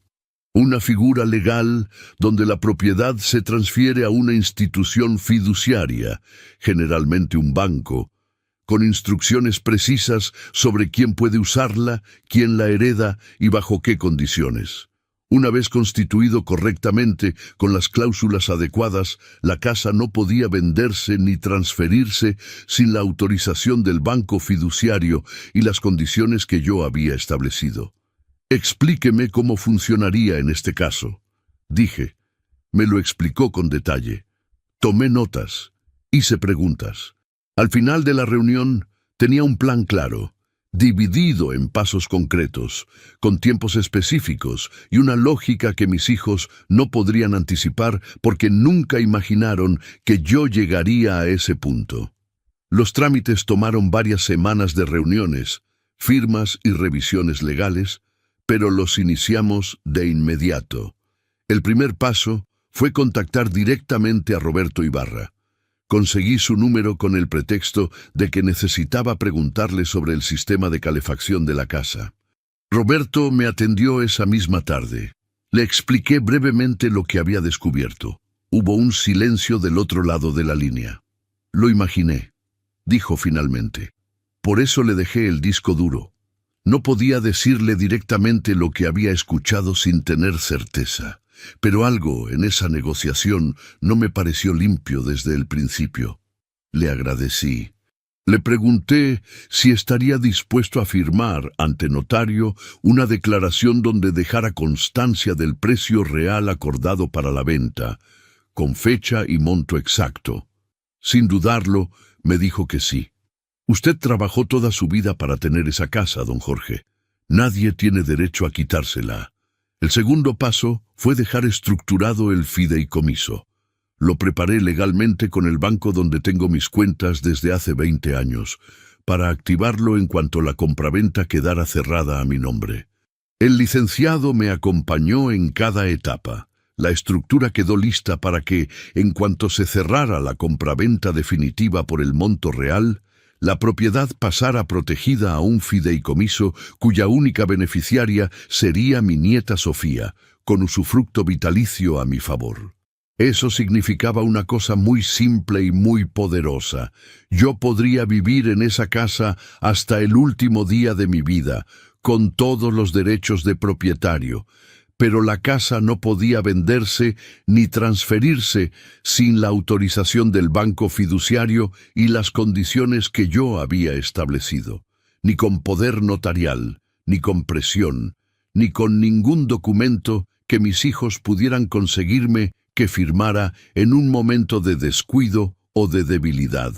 Una figura legal donde la propiedad se transfiere a una institución fiduciaria, generalmente un banco, con instrucciones precisas sobre quién puede usarla, quién la hereda y bajo qué condiciones. Una vez constituido correctamente, con las cláusulas adecuadas, la casa no podía venderse ni transferirse sin la autorización del banco fiduciario y las condiciones que yo había establecido. Explíqueme cómo funcionaría en este caso, dije. Me lo explicó con detalle. Tomé notas, hice preguntas. Al final de la reunión tenía un plan claro, dividido en pasos concretos, con tiempos específicos y una lógica que mis hijos no podrían anticipar porque nunca imaginaron que yo llegaría a ese punto. Los trámites tomaron varias semanas de reuniones, firmas y revisiones legales, pero los iniciamos de inmediato. El primer paso fue contactar directamente a Roberto Ibarra. Conseguí su número con el pretexto de que necesitaba preguntarle sobre el sistema de calefacción de la casa. Roberto me atendió esa misma tarde. Le expliqué brevemente lo que había descubierto. Hubo un silencio del otro lado de la línea. Lo imaginé, dijo finalmente. Por eso le dejé el disco duro. No podía decirle directamente lo que había escuchado sin tener certeza. Pero algo en esa negociación no me pareció limpio desde el principio. Le agradecí. Le pregunté si estaría dispuesto a firmar ante notario una declaración donde dejara constancia del precio real acordado para la venta, con fecha y monto exacto. Sin dudarlo, me dijo que sí. Usted trabajó toda su vida para tener esa casa, don Jorge. Nadie tiene derecho a quitársela. El segundo paso fue dejar estructurado el fideicomiso. Lo preparé legalmente con el banco donde tengo mis cuentas desde hace 20 años, para activarlo en cuanto la compraventa quedara cerrada a mi nombre. El licenciado me acompañó en cada etapa. La estructura quedó lista para que, en cuanto se cerrara la compraventa definitiva por el monto real, la propiedad pasara protegida a un fideicomiso cuya única beneficiaria sería mi nieta Sofía, con usufructo vitalicio a mi favor. Eso significaba una cosa muy simple y muy poderosa. Yo podría vivir en esa casa hasta el último día de mi vida, con todos los derechos de propietario, pero la casa no podía venderse ni transferirse sin la autorización del banco fiduciario y las condiciones que yo había establecido, ni con poder notarial, ni con presión, ni con ningún documento que mis hijos pudieran conseguirme que firmara en un momento de descuido o de debilidad.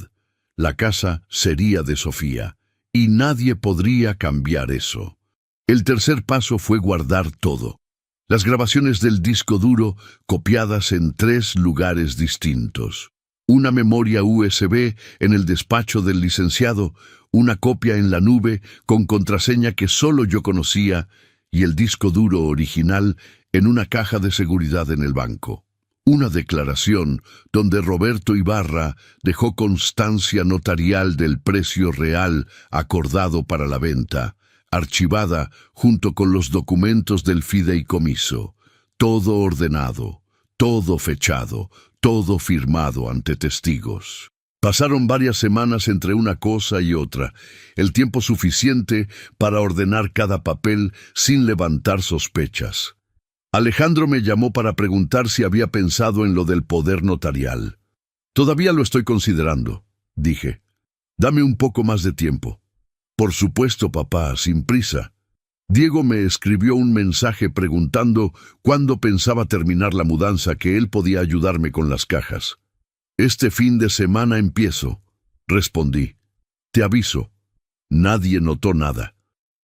La casa sería de Sofía, y nadie podría cambiar eso. El tercer paso fue guardar todo. Las grabaciones del disco duro copiadas en 3 lugares distintos. Una memoria USB en el despacho del licenciado, una copia en la nube con contraseña que solo yo conocía y el disco duro original en una caja de seguridad en el banco. Una declaración donde Roberto Ibarra dejó constancia notarial del precio real acordado para la venta, archivada junto con los documentos del fideicomiso, todo ordenado, todo fechado, todo firmado ante testigos. Pasaron varias semanas entre una cosa y otra, el tiempo suficiente para ordenar cada papel sin levantar sospechas. Alejandro me llamó para preguntar si había pensado en lo del poder notarial. Todavía lo estoy considerando, dije. Dame un poco más de tiempo. Por supuesto, papá, sin prisa. Diego me escribió un mensaje preguntando cuándo pensaba terminar la mudanza, que él podía ayudarme con las cajas. Este fin de semana empiezo, respondí. Te aviso, nadie notó nada.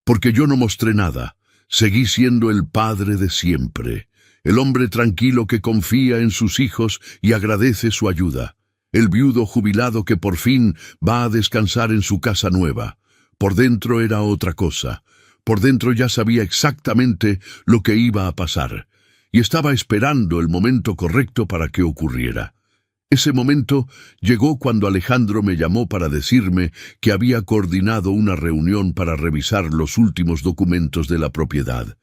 Porque yo no mostré nada. Seguí siendo el padre de siempre, el hombre tranquilo que confía en sus hijos y agradece su ayuda, el viudo jubilado que por fin va a descansar en su casa nueva. Por dentro era otra cosa. Por dentro ya sabía exactamente lo que iba a pasar, y estaba esperando el momento correcto para que ocurriera. Ese momento llegó cuando Alejandro me llamó para decirme que había coordinado una reunión para revisar los últimos documentos de la propiedad.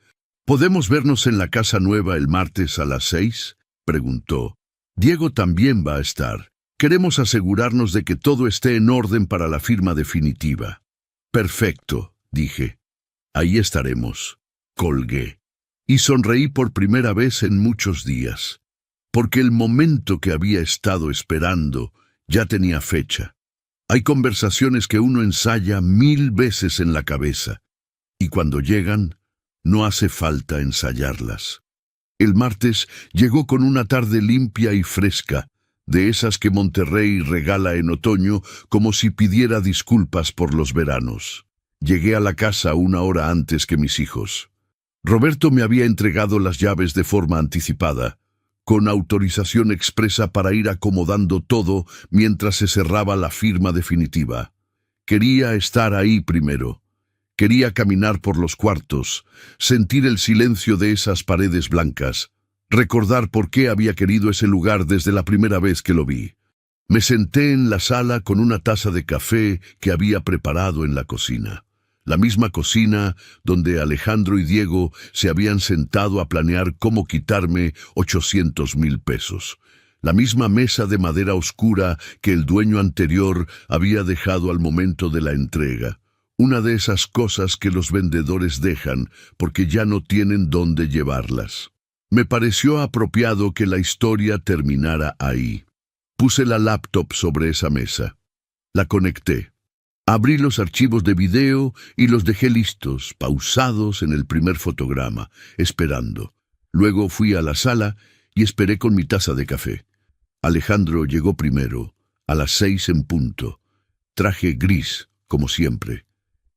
¿Podemos vernos en la casa nueva el martes a las 6? Preguntó. Diego también va a estar. Queremos asegurarnos de que todo esté en orden para la firma definitiva. Perfecto, dije. Ahí estaremos. Colgué. Y sonreí por primera vez en muchos días, porque el momento que había estado esperando ya tenía fecha. Hay conversaciones que uno ensaya 1000 veces en la cabeza, y cuando llegan, no hace falta ensayarlas. El martes llegó con una tarde limpia y fresca, de esas que Monterrey regala en otoño como si pidiera disculpas por los veranos. Llegué a la casa 1 hora antes que mis hijos. Roberto me había entregado las llaves de forma anticipada, con autorización expresa para ir acomodando todo mientras se cerraba la firma definitiva. Quería estar ahí primero. Quería caminar por los cuartos, sentir el silencio de esas paredes blancas, recordar por qué había querido ese lugar desde la primera vez que lo vi. Me senté en la sala con una taza de café que había preparado en la cocina. La misma cocina donde Alejandro y Diego se habían sentado a planear cómo quitarme 800,000 pesos. La misma mesa de madera oscura que el dueño anterior había dejado al momento de la entrega. Una de esas cosas que los vendedores dejan porque ya no tienen dónde llevarlas. Me pareció apropiado que la historia terminara ahí. Puse la laptop sobre esa mesa. La conecté. Abrí los archivos de video y los dejé listos, pausados en el primer fotograma, esperando. Luego fui a la sala y esperé con mi taza de café. Alejandro llegó primero, a las 6 en punto. Traje gris, como siempre.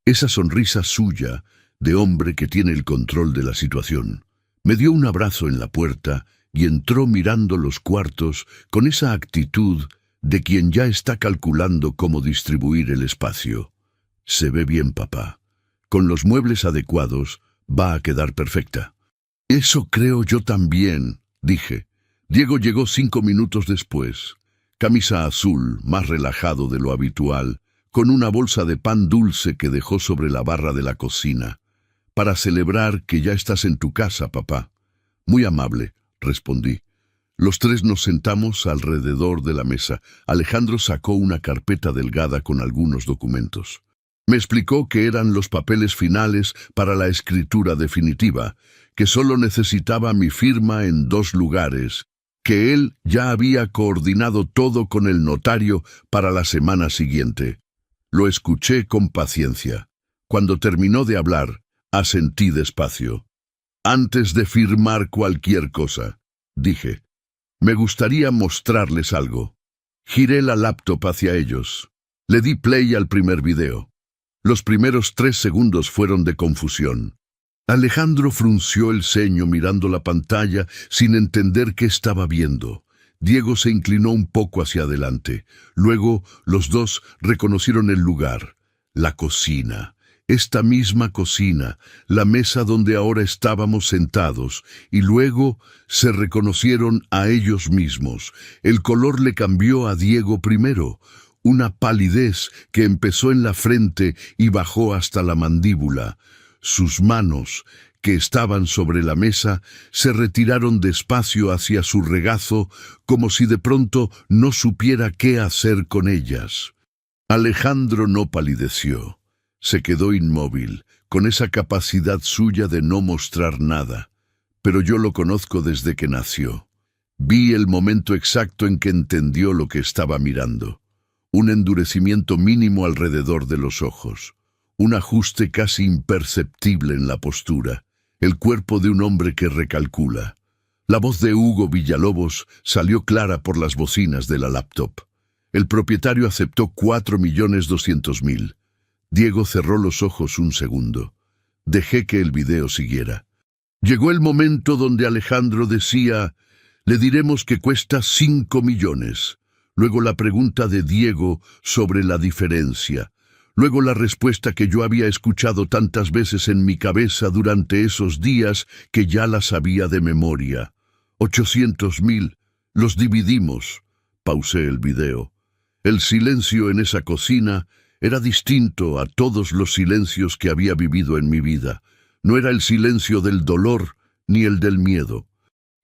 Esa sonrisa suya, de hombre que tiene el control de la situación. Me dio un abrazo en la puerta y entró mirando los cuartos con esa actitud de quien ya está calculando cómo distribuir el espacio. Se ve bien, papá. Con los muebles adecuados va a quedar perfecta. Eso creo yo también, dije. Diego llegó 5 minutos después. Camisa azul, más relajado de lo habitual, con una bolsa de pan dulce que dejó sobre la barra de la cocina. Para celebrar que ya estás en tu casa, papá. Muy amable, respondí. Los tres nos sentamos alrededor de la mesa. Alejandro sacó una carpeta delgada con algunos documentos. Me explicó que eran los papeles finales para la escritura definitiva, que solo necesitaba mi firma en 2 lugares, que él ya había coordinado todo con el notario para la semana siguiente. Lo escuché con paciencia. Cuando terminó de hablar, asentí despacio. Antes de firmar cualquier cosa, dije. Me gustaría mostrarles algo. Giré la laptop hacia ellos. Le di play al primer video. Los primeros 3 segundos fueron de confusión. Alejandro frunció el ceño mirando la pantalla sin entender qué estaba viendo. Diego se inclinó un poco hacia adelante. Luego los dos reconocieron el lugar. La cocina. Esta misma cocina, la mesa donde ahora estábamos sentados, y luego se reconocieron a ellos mismos. El color le cambió a Diego primero, una palidez que empezó en la frente y bajó hasta la mandíbula. Sus manos, que estaban sobre la mesa, se retiraron despacio hacia su regazo, como si de pronto no supiera qué hacer con ellas. Alejandro no palideció. Se quedó inmóvil, con esa capacidad suya de no mostrar nada. Pero yo lo conozco desde que nació. Vi el momento exacto en que entendió lo que estaba mirando. Un endurecimiento mínimo alrededor de los ojos. Un ajuste casi imperceptible en la postura. El cuerpo de un hombre que recalcula. La voz de Hugo Villalobos salió clara por las bocinas de la laptop. El propietario aceptó 4.200.000. Diego cerró los ojos un segundo. Dejé que el video siguiera. Llegó el momento donde Alejandro decía: le diremos que cuesta 5 millones. Luego la pregunta de Diego sobre la diferencia. Luego la respuesta que yo había escuchado tantas veces en mi cabeza durante esos días que ya la sabía de memoria. 800.000. Los dividimos. Pausé el video. El silencio en esa cocina era distinto a todos los silencios que había vivido en mi vida. No era el silencio del dolor ni el del miedo.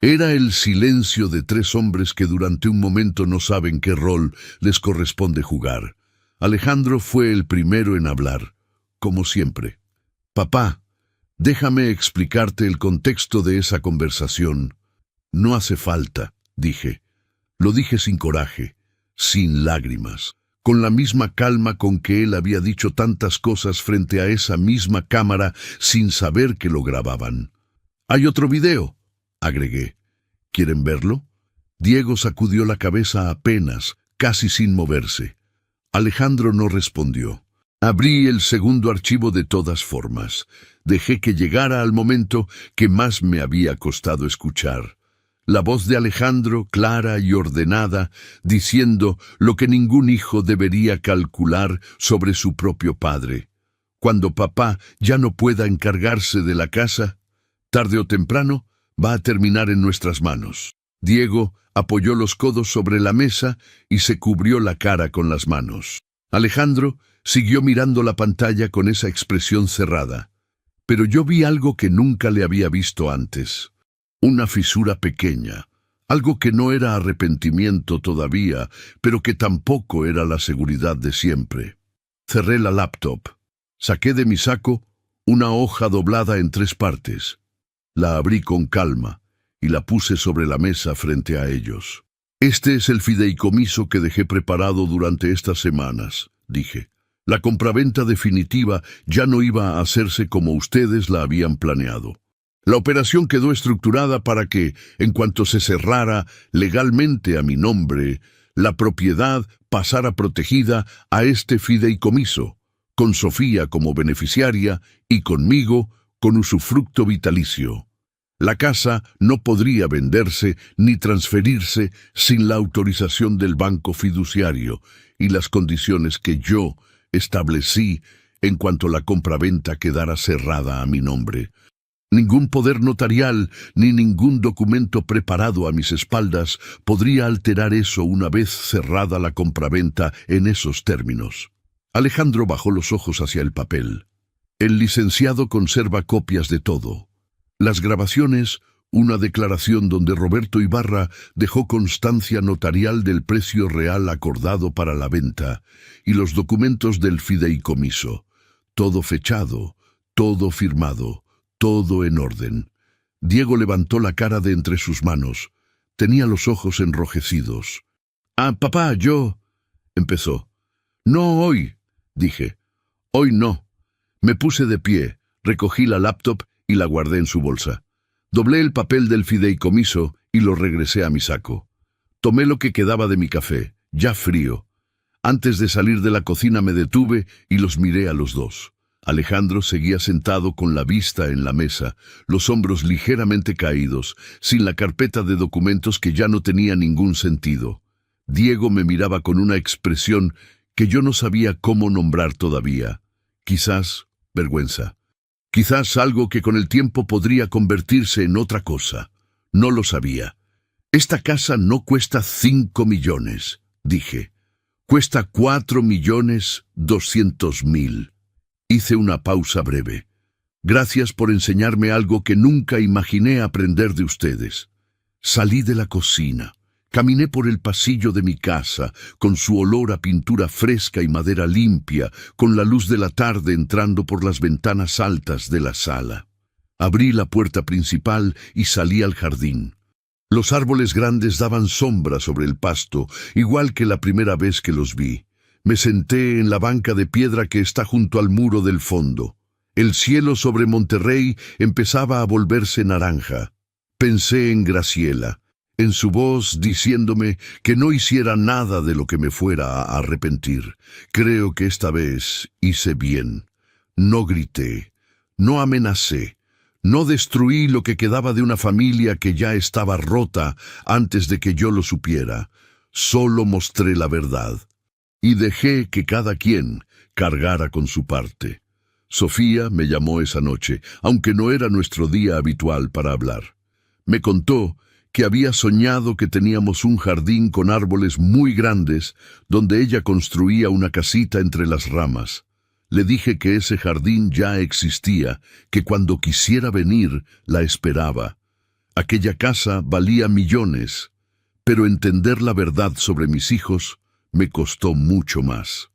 Era el silencio de 3 hombres que durante un momento no saben qué rol les corresponde jugar. Alejandro fue el primero en hablar, como siempre. Papá, déjame explicarte el contexto de esa conversación. No hace falta, dije. Lo dije sin coraje, sin lágrimas, con la misma calma con que él había dicho tantas cosas frente a esa misma cámara sin saber que lo grababan. «Hay otro video», agregué. «¿Quieren verlo?» Diego sacudió la cabeza apenas, casi sin moverse. Alejandro no respondió. Abrí el segundo archivo de todas formas. Dejé que llegara al momento que más me había costado escuchar. La voz de Alejandro, clara y ordenada, diciendo lo que ningún hijo debería calcular sobre su propio padre. Cuando papá ya no pueda encargarse de la casa, tarde o temprano va a terminar en nuestras manos. Diego apoyó los codos sobre la mesa y se cubrió la cara con las manos. Alejandro siguió mirando la pantalla con esa expresión cerrada. Pero yo vi algo que nunca le había visto antes. Una fisura pequeña, algo que no era arrepentimiento todavía, pero que tampoco era la seguridad de siempre. Cerré la laptop. Saqué de mi saco una hoja doblada en 3 partes. La abrí con calma y la puse sobre la mesa frente a ellos. «Este es el fideicomiso que dejé preparado durante estas semanas», dije. «La compraventa definitiva ya no iba a hacerse como ustedes la habían planeado. La operación quedó estructurada para que, en cuanto se cerrara legalmente a mi nombre, la propiedad pasara protegida a este fideicomiso, con Sofía como beneficiaria y conmigo con usufructo vitalicio. La casa no podría venderse ni transferirse sin la autorización del banco fiduciario y las condiciones que yo establecí en cuanto la compraventa quedara cerrada a mi nombre. Ningún poder notarial ni ningún documento preparado a mis espaldas podría alterar eso una vez cerrada la compraventa en esos términos». Alejandro bajó los ojos hacia el papel. «El licenciado conserva copias de todo. Las grabaciones, una declaración donde Roberto Ibarra dejó constancia notarial del precio real acordado para la venta, y los documentos del fideicomiso. Todo fechado, todo firmado, todo en orden». Diego levantó la cara de entre sus manos. Tenía los ojos enrojecidos. «Papá, yo...» empezó. «No hoy», dije. «Hoy no». Me puse de pie, recogí la laptop y la guardé en su bolsa. Doblé el papel del fideicomiso y lo regresé a mi saco. Tomé lo que quedaba de mi café, ya frío. Antes de salir de la cocina me detuve y los miré a los dos. Alejandro seguía sentado con la vista en la mesa, los hombros ligeramente caídos, sin la carpeta de documentos que ya no tenía ningún sentido. Diego me miraba con una expresión que yo no sabía cómo nombrar todavía. Quizás vergüenza. Quizás algo que con el tiempo podría convertirse en otra cosa. No lo sabía. «Esta casa no cuesta 5 millones», dije. «Cuesta 4.200.000». Hice una pausa breve. «Gracias por enseñarme algo que nunca imaginé aprender de ustedes». Salí de la cocina. Caminé por el pasillo de mi casa, con su olor a pintura fresca y madera limpia, con la luz de la tarde entrando por las ventanas altas de la sala. Abrí la puerta principal y salí al jardín. Los árboles grandes daban sombra sobre el pasto, igual que la primera vez que los vi. Me senté en la banca de piedra que está junto al muro del fondo. El cielo sobre Monterrey empezaba a volverse naranja. Pensé en Graciela. en su voz diciéndome que no hiciera nada de lo que me fuera a arrepentir. Creo que esta vez hice bien. No grité, no amenacé, no destruí lo que quedaba de una familia que ya estaba rota antes de que yo lo supiera. Solo mostré la verdad y dejé que cada quien cargara con su parte. Sofía me llamó esa noche, aunque no era nuestro día habitual para hablar. Me contó que había soñado que teníamos un jardín con árboles muy grandes donde ella construía una casita entre las ramas. Le dije que ese jardín ya existía, que cuando quisiera venir la esperaba. Aquella casa valía millones, pero entender la verdad sobre mis hijos me costó mucho más.